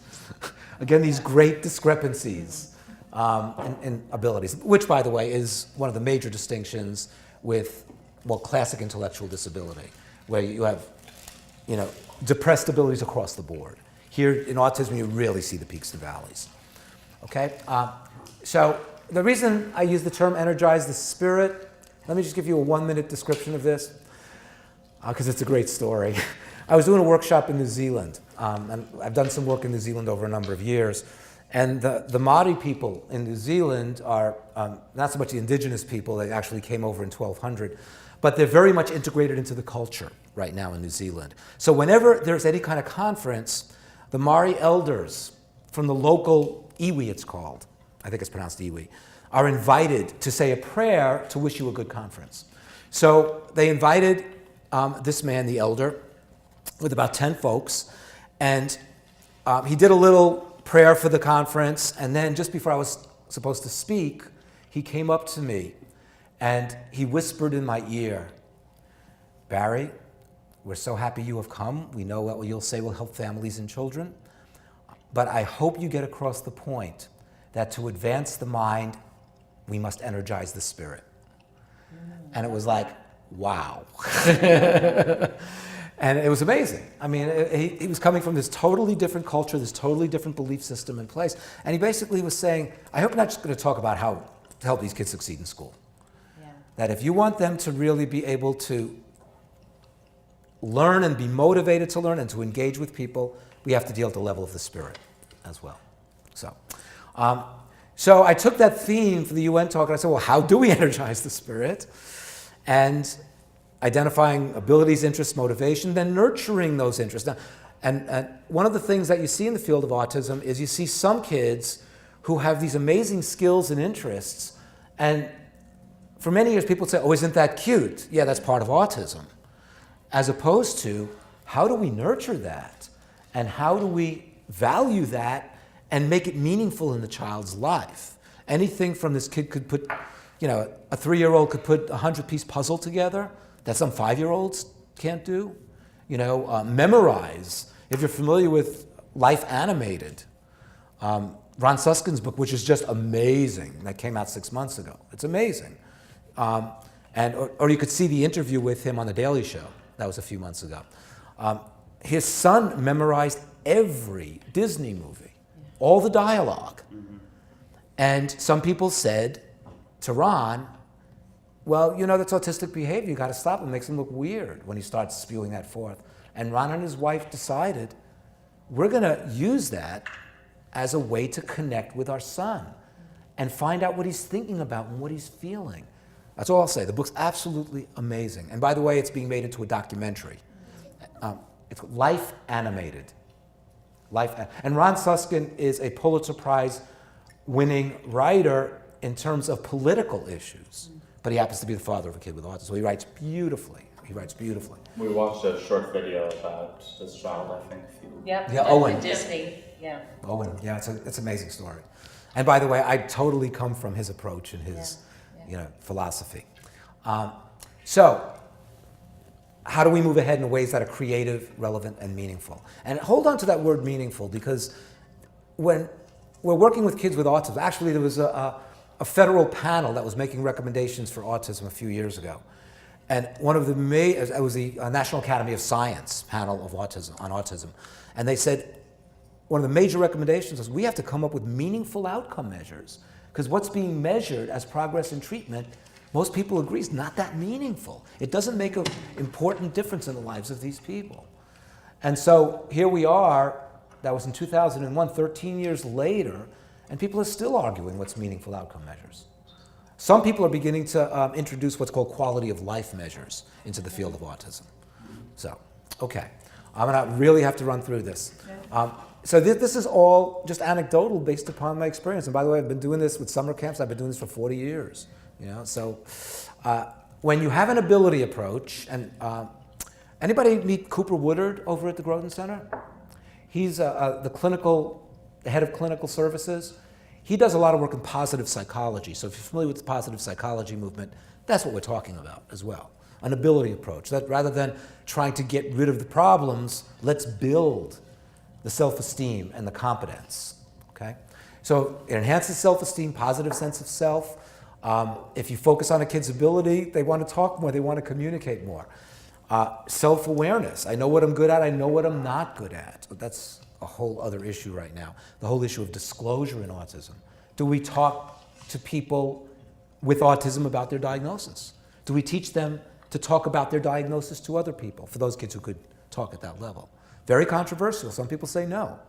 Again, these great discrepancies in abilities, which, by the way, is one of the major distinctions with, well, classic intellectual disability, where you have, depressed abilities across the board. Here in autism, you really see the peaks and valleys. Okay? So the reason I use the term energize the spirit, let me just give you a 1-minute description of this, because it's a great story. I was doing a workshop in New Zealand, and I've done some work in New Zealand over a number of years. And the Māori people in New Zealand are not so much the indigenous people, they actually came over in 1200, but they're very much integrated into the culture right now in New Zealand. So whenever there's any kind of conference, the Māori elders from the local iwi, it's called, I think it's pronounced iwi, are invited to say a prayer to wish you a good conference. So they invited this man, the elder, with about 10 folks, and he did a little prayer for the conference, and then just before I was supposed to speak, he came up to me and he whispered in my ear, "Barry, we're so happy you have come. We know what you'll say will help families and children, but I hope you get across the point that to advance the mind, we must energize the spirit." And it was like, wow. And it was amazing. I mean, he was coming from this totally different culture, this totally different belief system in place. And he basically was saying, I hope you're not just going to talk about how to help these kids succeed in school. Yeah. That if you want them to really be able to learn and be motivated to learn and to engage with people, we have to deal at the level of the spirit as well. So I took that theme for the UN talk and I said, well, how do we energize the spirit? And identifying abilities, interests, motivation, then nurturing those interests. Now, and one of the things that you see in the field of autism is you see some kids who have these amazing skills and interests, and for many years people say, oh, isn't that cute? Yeah, that's part of autism. As opposed to, how do we nurture that? And how do we value that and make it meaningful in the child's life? Anything from this kid could put, a 3-year-old could put a 100-piece puzzle together that some 5-year-olds can't do. Memorize. If you're familiar with Life Animated, Ron Suskin's book, which is just amazing, that came out 6 months ago. It's amazing. Or you could see the interview with him on The Daily Show. That was a few months ago. His son memorized every Disney movie, all the dialogue. Mm-hmm. And some people said to Ron, well, that's autistic behavior. You got to stop. It makes him look weird when he starts spewing that forth. And Ron and his wife decided, we're going to use that as a way to connect with our son and find out what he's thinking about and what he's feeling. That's all I'll say. The book's absolutely amazing. And by the way, it's being made into a documentary. It's Life Animated. And Ron Suskin is a Pulitzer Prize winning writer in terms of political issues. But he happens to be the father of a kid with autism, so he writes beautifully. We watched a short video about this child, I think. Owen. Disney, yeah. Owen, yeah, it's an amazing story. And by the way, I totally come from his approach and his, philosophy. So, how do we move ahead in ways that are creative, relevant, and meaningful? And hold on to that word meaningful, because when we're working with kids with autism, actually there was a federal panel that was making recommendations for autism a few years ago. And one of it was the National Academy of Science panel of autism. And they said, one of the major recommendations is we have to come up with meaningful outcome measures, because what's being measured as progress in treatment, most people agree is not that meaningful. It doesn't make an important difference in the lives of these people. And so here we are, that was in 2001, 13 years later, and people are still arguing what's meaningful outcome measures. Some people are beginning to introduce what's called quality of life measures into the field of autism. So, okay, I'm gonna really have to run through this. So this is all just anecdotal based upon my experience. And by the way, I've been doing this with summer camps. I've been doing this for 40 years. You know, so when you have an ability approach, and anybody meet Cooper Woodard over at the Groton Center? He's the head of clinical services. He does a lot of work in positive psychology. So if you're familiar with the positive psychology movement, that's what we're talking about as well. An ability approach, that rather than trying to get rid of the problems, let's build the self-esteem and the competence, okay? So it enhances self-esteem, positive sense of self. If you focus on a kid's ability, they want to talk more, they want to communicate more. Self-awareness, I know what I'm good at, I know what I'm not good at. But that's a whole other issue right now. The whole issue of disclosure in autism. Do we talk to people with autism about their diagnosis? Do we teach them to talk about their diagnosis to other people, for those kids who could talk at that level? Very controversial. Some people say no.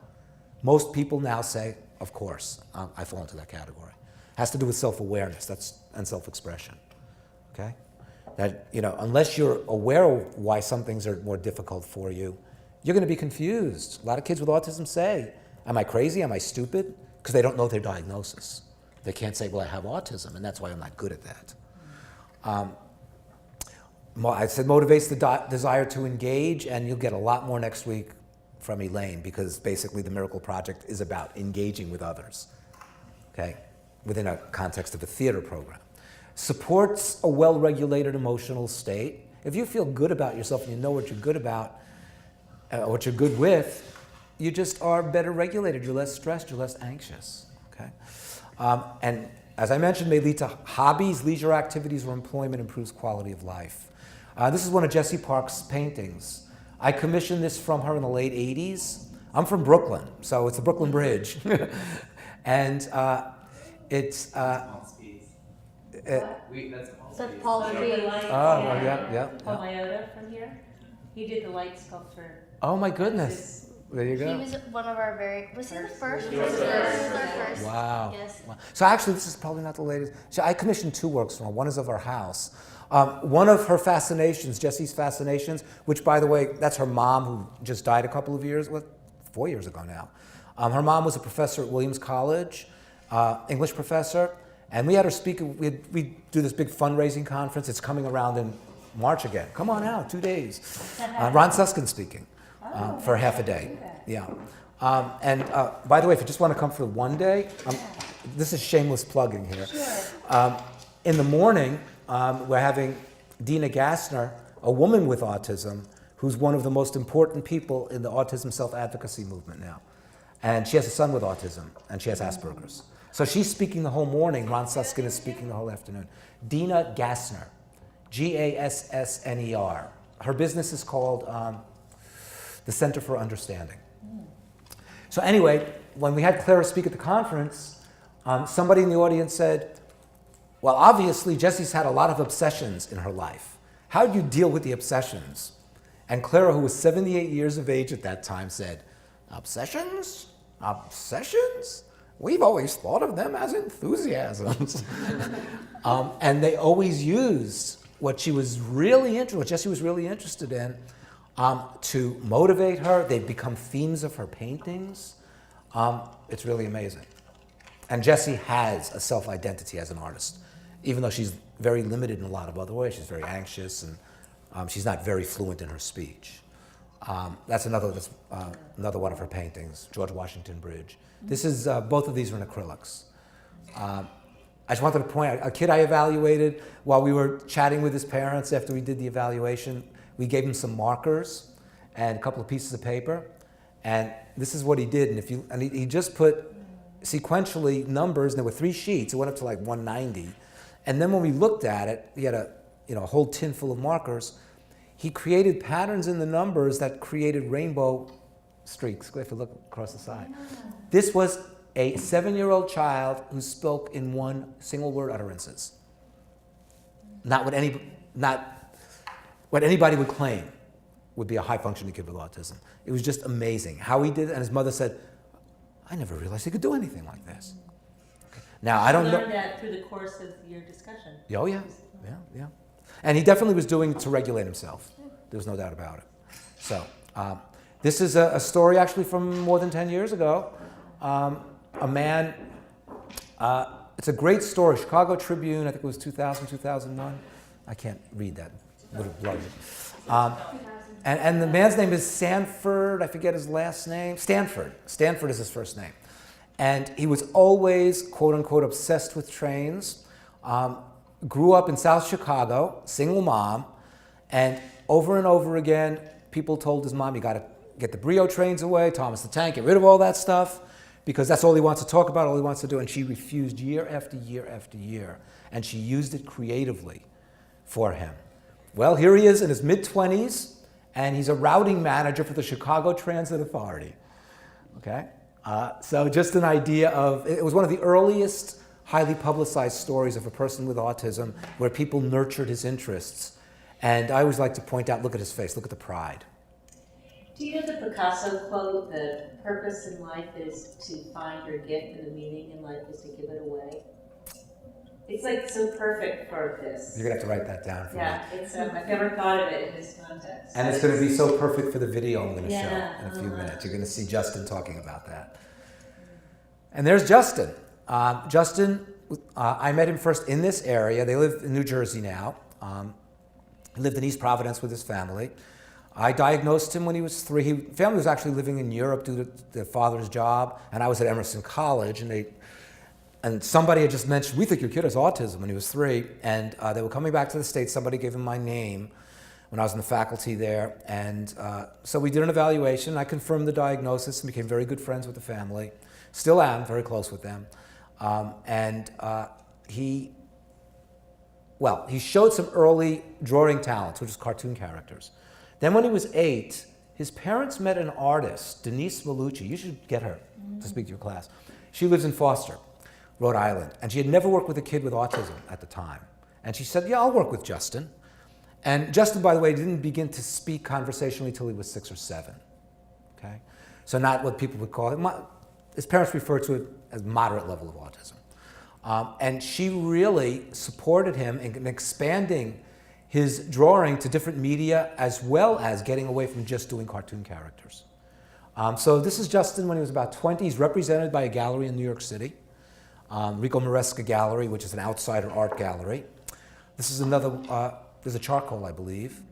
Most people now say, of course, I fall into that category. Has to do with self-awareness and self-expression, okay? That, you know, unless you're aware of why some things are more difficult for you, you're going to be confused. A lot of kids with autism say, am I crazy? Am I stupid? Because they don't know their diagnosis. They can't say, well, I have autism, and that's why I'm not good at that. I said motivates the desire to engage, and you'll get a lot more next week from Elaine, because basically the Miracle Project is about engaging with others, okay, within a context of a theater program. Supports a well-regulated emotional state. If you feel good about yourself and you know what you're good about, what you're good with, you just are better regulated. You're less stressed, you're less anxious, okay? And as I mentioned, may lead to hobbies, leisure activities, or employment, improves quality of life. This is one of Jessie Park's paintings. I commissioned this from her in the late 80s. I'm from Brooklyn, so it's the Brooklyn Bridge. And it's... So Paul Paul Mayoda from here. He did the light sculpture. Oh my goodness. There you go. He was one of our was he the first? He was the first. Wow. Yes. Wow. So actually, this is probably not the latest. So I commissioned 2 works from her. One is of her house. One of her fascinations, Jessie's fascinations, which, by the way, that's her mom, who just died a couple of years, 4 years ago now. Her mom was a professor at Williams College, English professor, and we had her speak. We do this big fundraising conference. It's coming around in March again. Come on out, 2 days. Ron Susskind speaking for half a day. Yeah. And by the way, if you just want to come for one day, this is shameless plugging here. Sure. In the morning, we're having Dina Gassner, a woman with autism, who's one of the most important people in the autism self-advocacy movement now. And she has a son with autism, and she has Asperger's. So she's speaking the whole morning. Ron Susskind is speaking the whole afternoon. Dina Gassner, Gassner. Her business is called the Center for Understanding. So anyway, when we had Clara speak at the conference, somebody in the audience said, well, obviously, Jessie's had a lot of obsessions in her life. How do you deal with the obsessions? And Clara, who was 78 years of age at that time, said, obsessions? Obsessions? We've always thought of them as enthusiasms. And they always used what Jessie was really interested in, to motivate her. They've become themes of her paintings. It's really amazing. And Jessie has a self-identity as an artist, even though she's very limited in a lot of other ways. She's very anxious, and she's not very fluent in her speech. That's another one of her paintings, George Washington Bridge. This is, both of these are in acrylics. I just wanted to point out, a kid I evaluated while we were chatting with his parents after we did the evaluation, we gave him some markers and a couple of pieces of paper, and this is what he did. And he just put sequentially numbers, and there were 3 sheets. It went up to like 190. And then when we looked at it, he had a whole tin full of markers. He created patterns in the numbers that created rainbow streaks. If you look across the side. This was a 7-year-old child who spoke in one single word utterances. Not what anybody would claim would be a high-functioning kid with autism. It was just amazing how he did it, and his mother said, I never realized he could do anything like this. Okay. Now, I don't know. You learned that through the course of your discussion. Oh, yeah. And he definitely was doing it to regulate himself. There was no doubt about it. So, this is a story actually from more than 10 years ago. A man, it's a great story, Chicago Tribune, I think it was 2000, 2001. I can't read that. Would have loved it. And the man's name is Sanford, I forget his last name. Stanford. Stanford is his first name. And he was always, quote unquote, obsessed with trains. Grew up in South Chicago, single mom. And over again, people told his mom, you got to get the Brio trains away, Thomas the Tank, get rid of all that stuff, because that's all he wants to talk about, all he wants to do. And she refused year after year after year. And she used it creatively for him. Well, here he is in his mid-20s, and he's a routing manager for the Chicago Transit Authority. Okay? So just an idea of, it was one of the earliest highly publicized stories of a person with autism where people nurtured his interests. And I always like to point out, look at his face, look at the pride. Do you know the Picasso quote, the purpose in life is to find your gift and the meaning in life is to give it away? It's like so perfect for this. You're gonna have to write that down for me. Yeah, it's, I've never thought of it in this context. And it's gonna be so perfect for the video I'm gonna Yeah, show in a few minutes. You're gonna see Justin talking about that. And there's Justin. Justin, I met him first in this area. They live in New Jersey now. He lived in East Providence with his family. I diagnosed him when he was 3. His family was actually living in Europe due to their father's job, and I was at Emerson College, and somebody had just mentioned, we think your kid has autism when he was 3, and they were coming back to the States. Somebody gave him my name when I was in the faculty there, and so we did an evaluation. I confirmed the diagnosis and became very good friends with the family. Still am very close with them. He showed some early drawing talents, which is cartoon characters. Then when he was 8, his parents met an artist, Denise Malucci. You should get her to speak to your class. She lives in Foster, Rhode Island, and she had never worked with a kid with autism at the time. And she said, yeah, I'll work with Justin. And Justin, by the way, didn't begin to speak conversationally till he was 6 or 7. Okay? So not what people would call it. His parents referred to it as moderate level of autism. And she really supported him in expanding his drawing to different media, as well as getting away from just doing cartoon characters. So this is Justin when he was about 20. He's represented by a gallery in New York City, Rico Maresca Gallery, which is an outsider art gallery. This is another, there's a charcoal, I believe,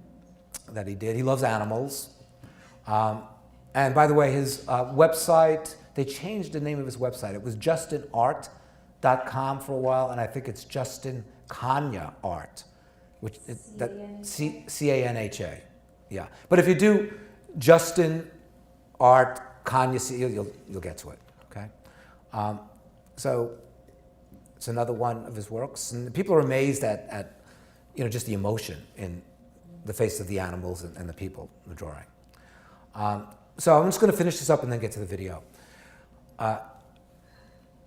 that he did. He loves animals. And by the way, his website, they changed the name of his website. It was justinart.com for a while, and I think it's Justin Canha Art, which C-A-N-H-A. Yeah. But if you do Justin Art Canha, you'll get to it. Okay. So it's another one of his works, and people are amazed at just the emotion in the face of the animals and the people in the drawing. So I'm just going to finish this up and then get to the video.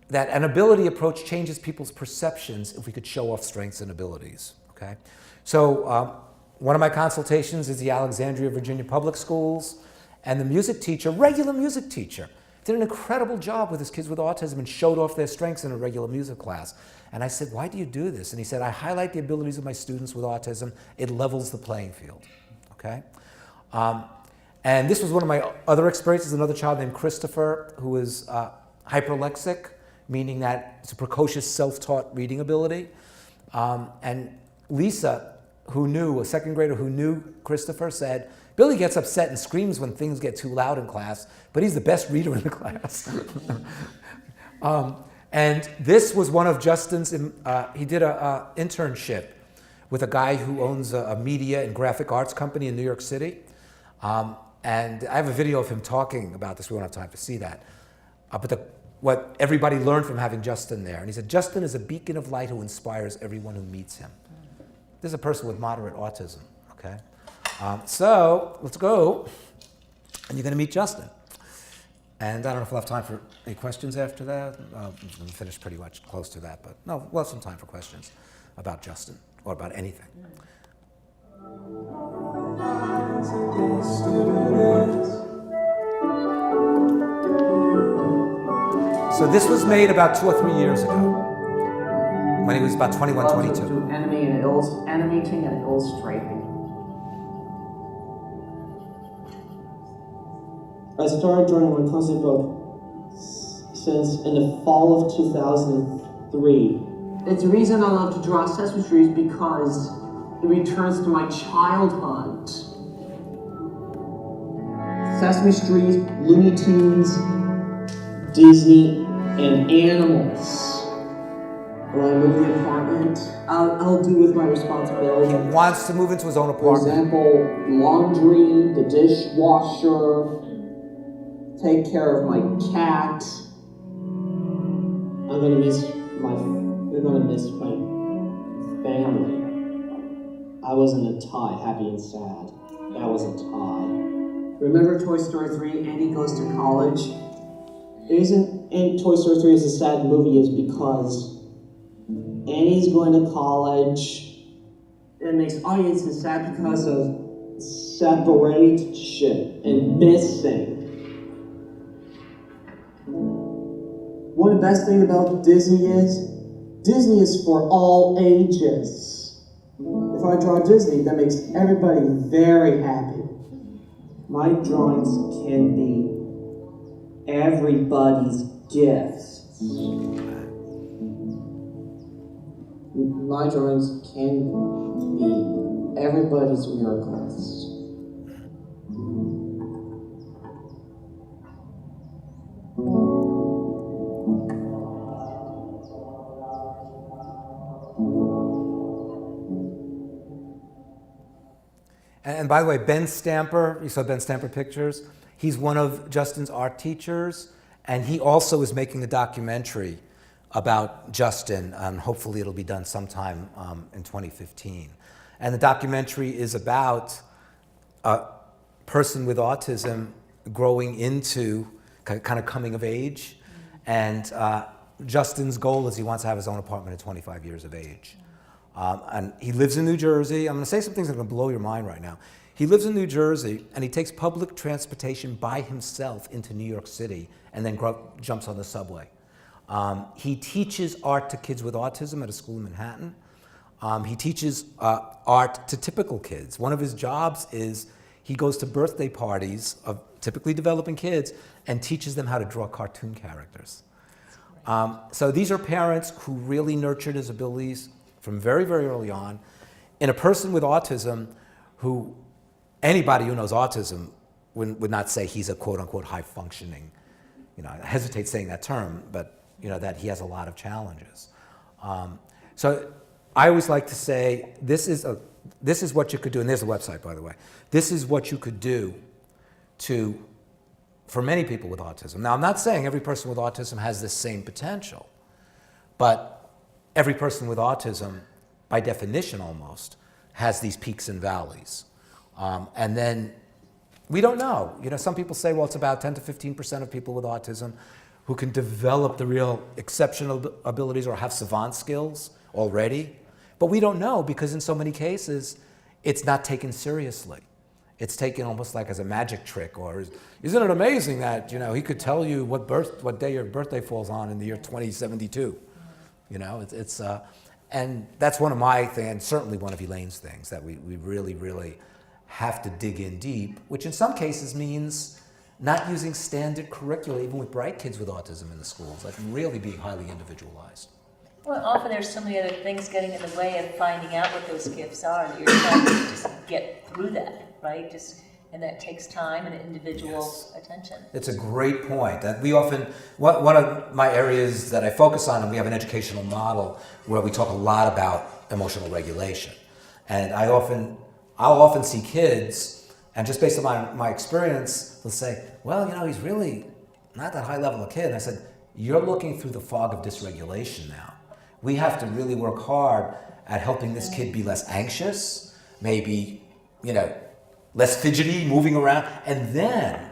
That an ability approach changes people's perceptions if we could show off strengths and abilities. Okay, so one of my consultations is the Alexandria, Virginia Public Schools, and the music teacher, regular music teacher, did an incredible job with his kids with autism and showed off their strengths in a regular music class. And I said, why do you do this? And he said, I highlight the abilities of my students with autism. It levels the playing field. Okay. And this was one of my other experiences, another child named Christopher, who is hyperlexic, meaning that it's a precocious self-taught reading ability. And Lisa, a second grader who knew Christopher, said, Billy gets upset and screams when things get too loud in class, but he's the best reader in the class. And this was one of Justin's, he did an internship with a guy who owns a media and graphic arts company in New York City. And I have a video of him talking about this. We won't have time to see that. But what everybody learned from having Justin there. And he said, Justin is a beacon of light who inspires everyone who meets him. This is a person with moderate autism, okay? So let's go, and you're going to meet Justin. And I don't know if we'll have time for any questions after that. I'm going to finish pretty much close to that, but no, we'll have some time for questions about Justin or about anything. So this was made about 2 or 3 years ago, when he was about 21, 22. Animating and illustrating. I started drawing my concept book since in the fall of 2003. It's the reason I love to draw Sesame Street because it returns to my childhood. Sesame Street, Looney Tunes, Disney, and animals. When I move the apartment, I'll do with my responsibility. He wants to move into his own apartment. For example, laundry, the dishwasher, take care of my cat. We're gonna miss my family. I wasn't a tie, happy and sad. That was a tie. Remember Toy Story 3, Andy Goes to College? The reason Toy Story 3 is a sad movie is because Annie's going to college. It makes audiences sad because of separation and missing. One of the best things about Disney is for all ages. If I draw Disney, that makes everybody very happy. My drawings can be everybody's gifts. My drawings can be everybody's miracles. And by the way, Ben Stamper, you saw Ben Stamper pictures? He's one of Justin's art teachers, and he also is making a documentary about Justin, and hopefully it'll be done sometime in 2015. And the documentary is about a person with autism growing into kind of coming of age, and Justin's goal is he wants to have his own apartment at 25 years of age. And he lives in New Jersey. I'm going to say some things that are going to blow your mind right now. He lives in New Jersey, and he takes public transportation by himself into New York City and then jumps on the subway. He teaches art to kids with autism at a school in Manhattan. He teaches art to typical kids. One of his jobs is he goes to birthday parties of typically developing kids and teaches them how to draw cartoon characters. So these are parents who really nurtured his abilities from very, very early on. In a person with autism who, anybody who knows autism would not say he's a quote unquote high functioning, I hesitate saying that term, but that he has a lot of challenges. So I always like to say, this is what you could do, and there's the website, by the way. This is what you could do for many people with autism. Now, I'm not saying every person with autism has the same potential, but every person with autism, by definition almost, has these peaks and valleys. And then we don't know. Some people say, well, it's about 10 to 15% of people with autism who can develop the real exceptional abilities or have savant skills already. But we don't know because in so many cases, it's not taken seriously. It's taken almost like as a magic trick, or isn't it amazing that, he could tell you what day your birthday falls on in the year 2072. And that's one of my things, and certainly one of Elaine's things, that we really, really have to dig in deep, which in some cases means not using standard curricula, even with bright kids with autism in the schools, like really being highly individualized. Well, often there's so many other things getting in the way of finding out what those gifts are, that you're trying to just get through that, right? And that takes time and individual attention. It's a great point. That we often, one of my areas that I focus on, and we have an educational model where we talk a lot about emotional regulation. And I'll often see kids, and just based on my experience, they'll say, well, he's really not that high level of kid. And I said, you're looking through the fog of dysregulation now. We have to really work hard at helping this kid be less anxious, maybe, less fidgety, moving around, and then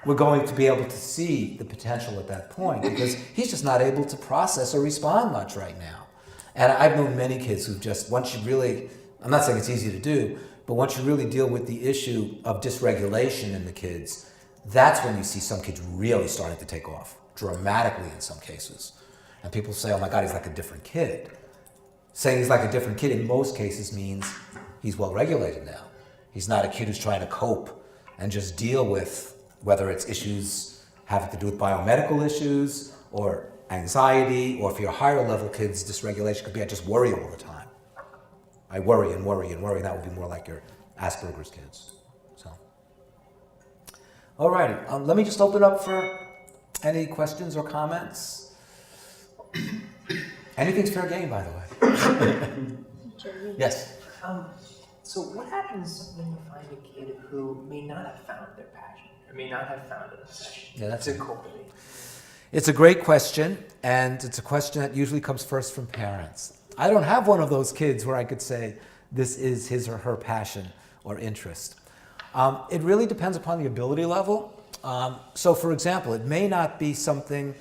we're going to be able to see the potential at that point, because he's just not able to process or respond much right now. And I've known many kids who've just, once you really, I'm not saying it's easy to do, but once you really deal with the issue of dysregulation in the kids, that's when you see some kids really starting to take off, dramatically in some cases. And people say, oh my God, he's like a different kid. Saying he's like a different kid in most cases means he's well regulated now. He's not a kid who's trying to cope and just deal with whether it's issues having to do with biomedical issues or anxiety, or if you're higher level kids, dysregulation could be I just worry all the time. I worry and worry and worry. That would be more like your Asperger's kids. So, all righty. Let me just open up for any questions or comments. Anything's fair game, by the way. Yes. So what happens when you find a kid who may not have found their passion, or may not have found an obsession? Yeah, that's to cultivate. It's a great question, and it's a question that usually comes first from parents. I don't have one of those kids where I could say this is his or her passion or interest. It really depends upon the ability level. So for example, it may not be something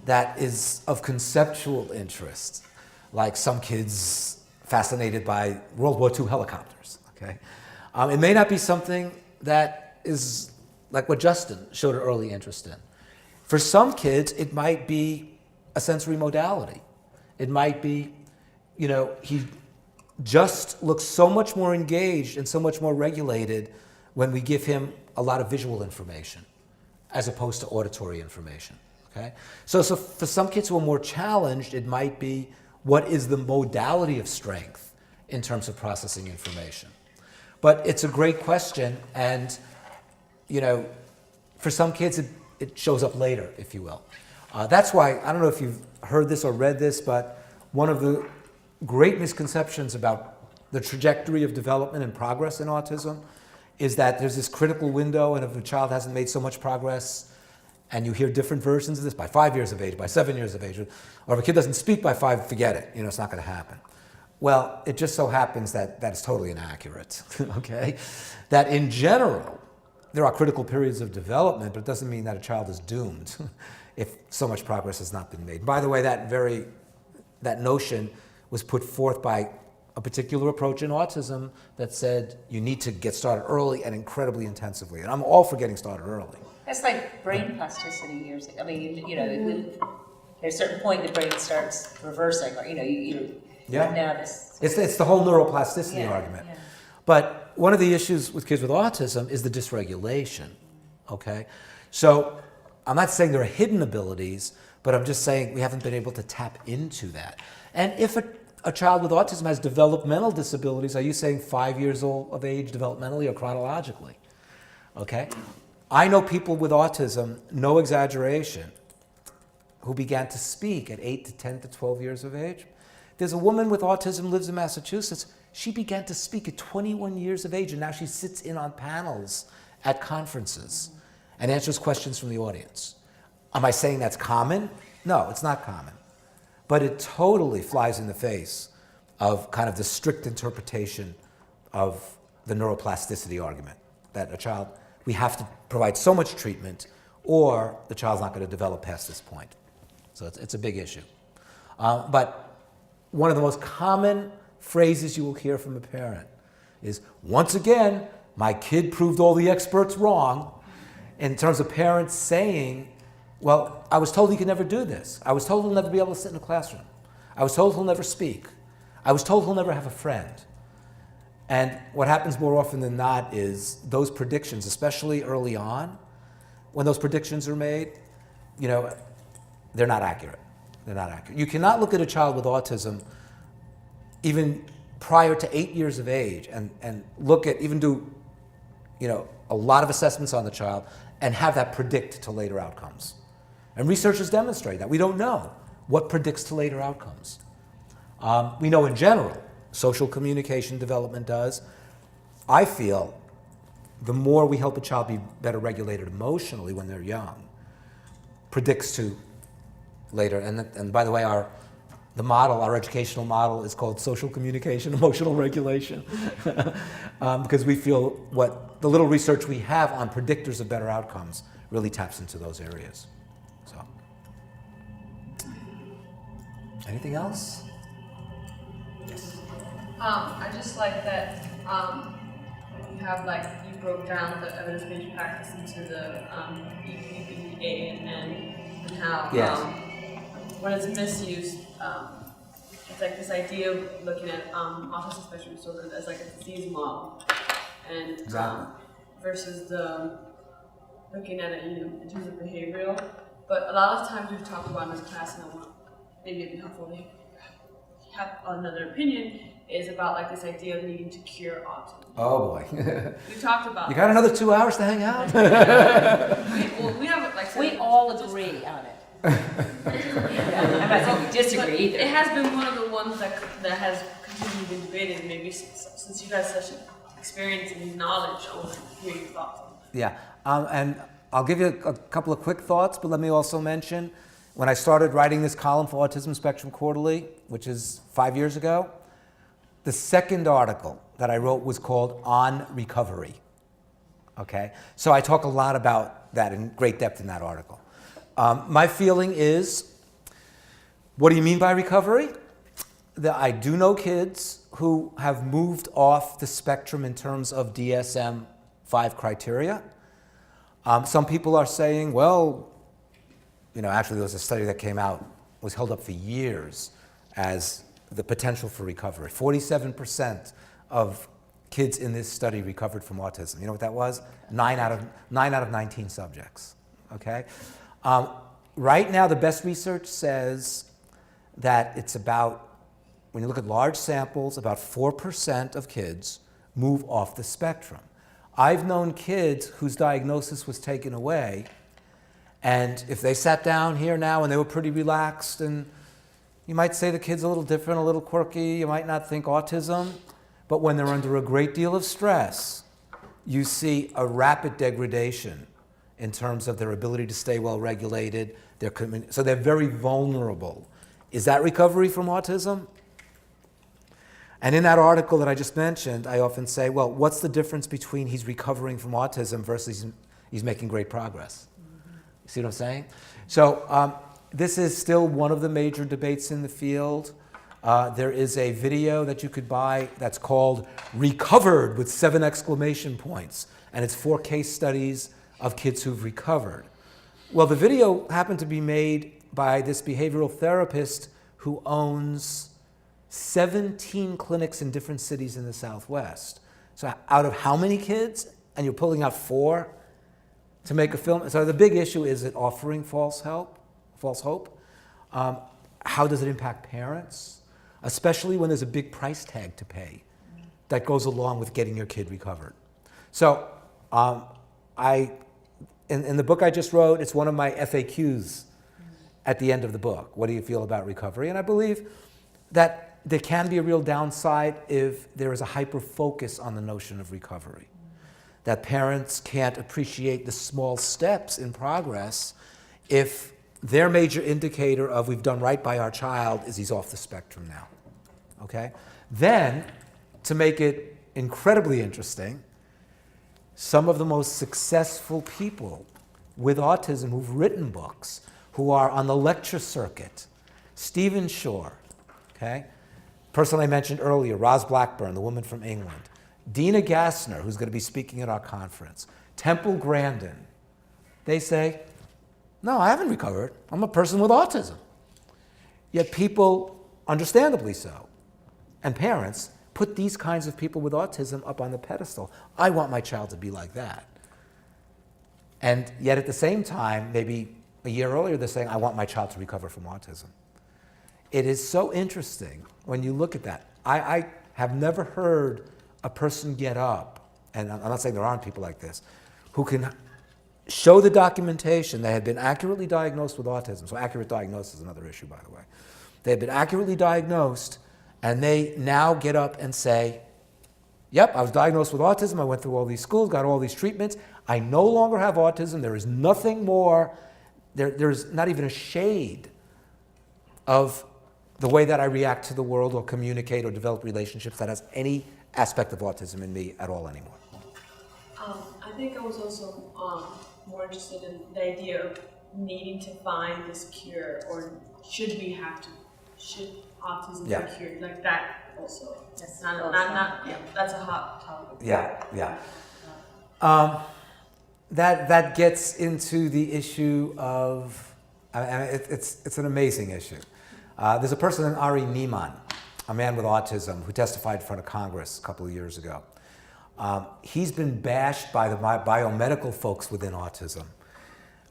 that is of conceptual interest, like some kids fascinated by World War II helicopters, okay? It may not be something that is like what Justin showed an early interest in. For some kids, it might be a sensory modality. It might be, he just looks so much more engaged and so much more regulated when we give him a lot of visual information as opposed to auditory information, okay? So for some kids who are more challenged, it might be what is the modality of strength in terms of processing information. But it's a great question, and, for some kids, it shows up later, if you will. That's why, I don't know if you've heard this or read this, but one of the great misconceptions about the trajectory of development and progress in autism is that there's this critical window, and if a child hasn't made so much progress, and you hear different versions of this by 5 years of age, by 7 years of age, or if a kid doesn't speak by 5, forget it, it's not going to happen. Well, it just so happens that is totally inaccurate, okay? That in general, there are critical periods of development, but it doesn't mean that a child is doomed if so much progress has not been made. By the way, that notion was put forth by a particular approach in autism that said you need to get started early and incredibly intensively. And I'm all for getting started early. That's like brain plasticity years ago. I mean, there's a certain point the brain starts reversing, or Yeah. now this. It's the whole neuroplasticity argument. Yeah. But one of the issues with kids with autism is the dysregulation, okay? So I'm not saying there are hidden abilities, but I'm just saying we haven't been able to tap into that. And if a child with autism has developmental disabilities, are you saying 5 years old of age developmentally or chronologically? Okay? I know people with autism, no exaggeration, who began to speak at 8 to 10 to 12 years of age. There's a woman with autism, lives in Massachusetts. She began to speak at 21 years of age, and now she sits in on panels at conferences and answers questions from the audience. Am I saying that's common? No, it's not common. But it totally flies in the face of kind of the strict interpretation of the neuroplasticity argument, that a child, we have to provide so much treatment or the child's not going to develop past this point. So it's a big issue. But one of the most common phrases you will hear from a parent is, once again, my kid proved all the experts wrong, in terms of parents saying, well, I was told he could never do this. I was told he'll never be able to sit in a classroom. I was told he'll never speak. I was told he'll never have a friend. And what happens more often than not is those predictions, especially early on, when those predictions are made, they're not accurate. They're not accurate. You cannot look at a child with autism even prior to 8 years of age and look at, even do, a lot of assessments on the child and have that predict to later outcomes. And researchers demonstrate that. We don't know what predicts to later outcomes. We know in general, social communication development does. I feel the more we help a child be better regulated emotionally when they're young, predicts to later. And by the way, our educational model is called social communication, emotional regulation, because we feel what the little research we have on predictors of better outcomes really taps into those areas. So, anything else? Yes. I just like that you have you broke down the evidence-based practice into the EPA and how Yes. when it's misused, it's like this idea of looking at autism spectrum disorder as like a disease model, and Exactly. versus the looking at it in terms of behavioral. But a lot of times we've talked about in this class, and I want maybe it'd be helpful to have another opinion, is about like this idea of needing to cure autism. Oh boy. We talked about. You got another 2 hours to hang out? we have like. We all agree on it. I'm not saying we disagree either. It has been one of the ones that has continually been debated. Maybe since you guys have such experience and knowledge, I want to hear your thoughts on it. Yeah, and I'll give you a couple of quick thoughts, but let me also mention, when I started writing this column for Autism Spectrum Quarterly, which is 5 years ago, the second article that I wrote was called On Recovery. Okay, so I talk a lot about that in great depth in that article. My feeling is, what do you mean by recovery? That I do know kids who have moved off the spectrum in terms of DSM-5 criteria. Some people are saying, well, actually there was a study that came out, was held up for years as the potential for recovery. 47% of kids in this study recovered from autism. You know what that was? 9 out of 19 subjects, okay? Right now, the best research says that it's about, when you look at large samples, about 4% of kids move off the spectrum. I've known kids whose diagnosis was taken away, and if they sat down here now and they were pretty relaxed, and you might say the kid's a little different, a little quirky, you might not think autism, but when they're under a great deal of stress, you see a rapid degradation in terms of their ability to stay well regulated, so they're very vulnerable. Is that recovery from autism? And in that article that I just mentioned, I often say, well, what's the difference between he's recovering from autism versus he's making great progress? You see what I'm saying? So this is still one of the major debates in the field. There is a video that you could buy that's called Recovered with 7 exclamation points, and it's 4 case studies of kids who've recovered. Well, the video happened to be made by this behavioral therapist who owns 17 clinics in different cities in the Southwest. So out of how many kids? And you're pulling out 4 to make a film. So the big issue is it offering false hope? How does it impact parents? Especially when there's a big price tag to pay that goes along with getting your kid recovered. So in the book I just wrote, it's one of my FAQs at the end of the book. What do you feel about recovery? And I believe that there can be a real downside if there is a hyper-focus on the notion of recovery. That parents can't appreciate the small steps in progress if their major indicator of we've done right by our child is he's off the spectrum now, okay? Then, to make it incredibly interesting, some of the most successful people with autism who've written books, who are on the lecture circuit, Stephen Shore, okay? Person I mentioned earlier, Roz Blackburn, the woman from England, Dina Gassner, who's going to be speaking at our conference, Temple Grandin, they say, no, I haven't recovered. I'm a person with autism. Yet people, understandably so, and parents, put these kinds of people with autism up on the pedestal. I want my child to be like that. And yet at the same time, maybe a year earlier, they're saying, I want my child to recover from autism. It is so interesting when you look at that. I have never heard a person get up, and I'm not saying there aren't people like this, who can show the documentation they had been accurately diagnosed with autism. So accurate diagnosis is another issue, by the way. They had been accurately diagnosed, and they now get up and say, yep, I was diagnosed with autism, I went through all these schools, got all these treatments, I no longer have autism, there is nothing more, there's not even a shade of the way that I react to the world or communicate or develop relationships that has any aspect of autism in me at all anymore. I think I was also more interested in the idea of needing to find this cure, or should autism Yeah. be cured? Like that also. That's That's a hot topic. Yeah. That gets into the issue of, it's an amazing issue. There's a person, Ari Neiman, a man with autism, who testified in front of Congress a couple of years ago. He's been bashed by the biomedical folks within autism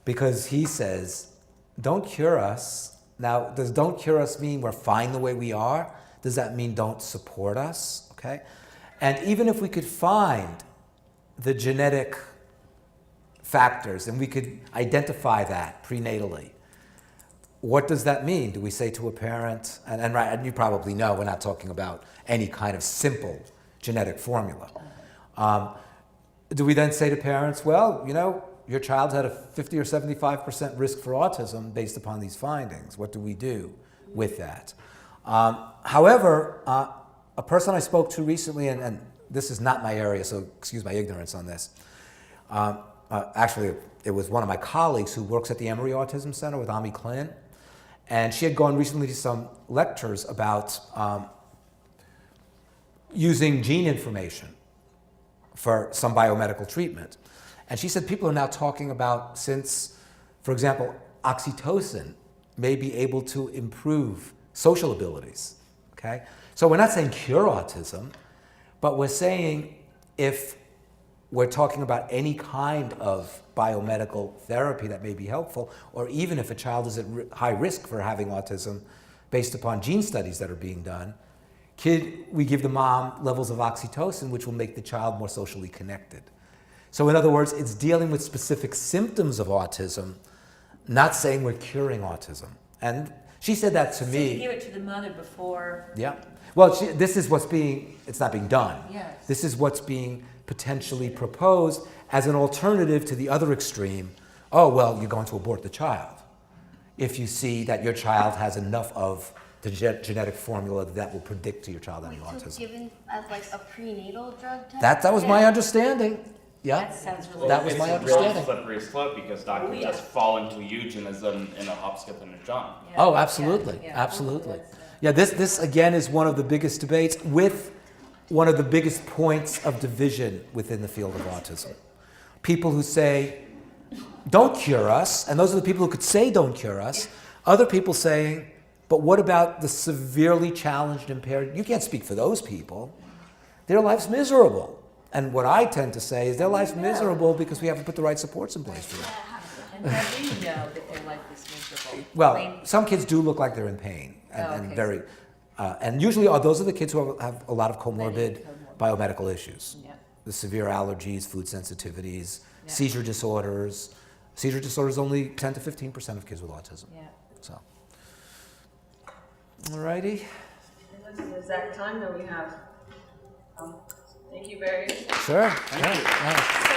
because he says, don't cure us. Now, does don't cure us mean we're fine the way we are? Does that mean don't support us? Okay? And even if we could find the genetic factors and we could identify that prenatally, what does that mean? Do we say to a parent, and you probably know we're not talking about any kind of simple genetic formula. Do we then say to parents, well, you know, your child had a 50 or 75% risk for autism based upon these findings. What do we do with that? However, a person I spoke to recently, and this is not my area, so excuse my ignorance on this. Actually, it was one of my colleagues who works at the Emory Autism Center with Ami Klin. And she had gone recently to some lectures about using gene information for some biomedical treatment. And she said people are now talking about, since, for example, oxytocin may be able to improve social abilities, okay? So we're not saying cure autism, but we're saying if we're talking about any kind of biomedical therapy that may be helpful, or even if a child is at high risk for having autism based upon gene studies that are being done, we give the mom levels of oxytocin, which will make the child more socially connected. So in other words, it's dealing with specific symptoms of autism, not saying we're curing autism. And she said that to me. So you give it to the mother before. Yeah. Well, this is it's not being done. Yes. This is what's being potentially proposed as an alternative to the other extreme. Oh, well, you're going to abort the child if you see that your child has enough of the genetic formula that will predict to your child having autism. So given as like a prenatal drug type? That was my understanding. Yeah. That sounds really That was my understanding. It's a really slippery slope because that could just fall into eugenism in a hop, skip, and a jump. Yeah. Oh, absolutely. Yeah. Absolutely. Yeah, this again is one of the biggest debates with one of the biggest points of division within the field of autism. People who say, don't cure us, and those are the people who could say don't cure us. Other people saying, but what about the severely challenged, impaired? You can't speak for those people. Their life's miserable. And what I tend to say is their life's miserable because we haven't put the right supports in place for them. And how do you know that their life is miserable? Well, some kids do look like they're in pain and usually those are the kids who have a lot of comorbid biomedical issues. Yeah. The severe allergies, food sensitivities, seizure disorders. Seizure disorders only 10 to 15% of kids with autism. Yeah. So, alrighty. This is the exact time that we have. Thank you very much. Sure. Thank you. Yeah.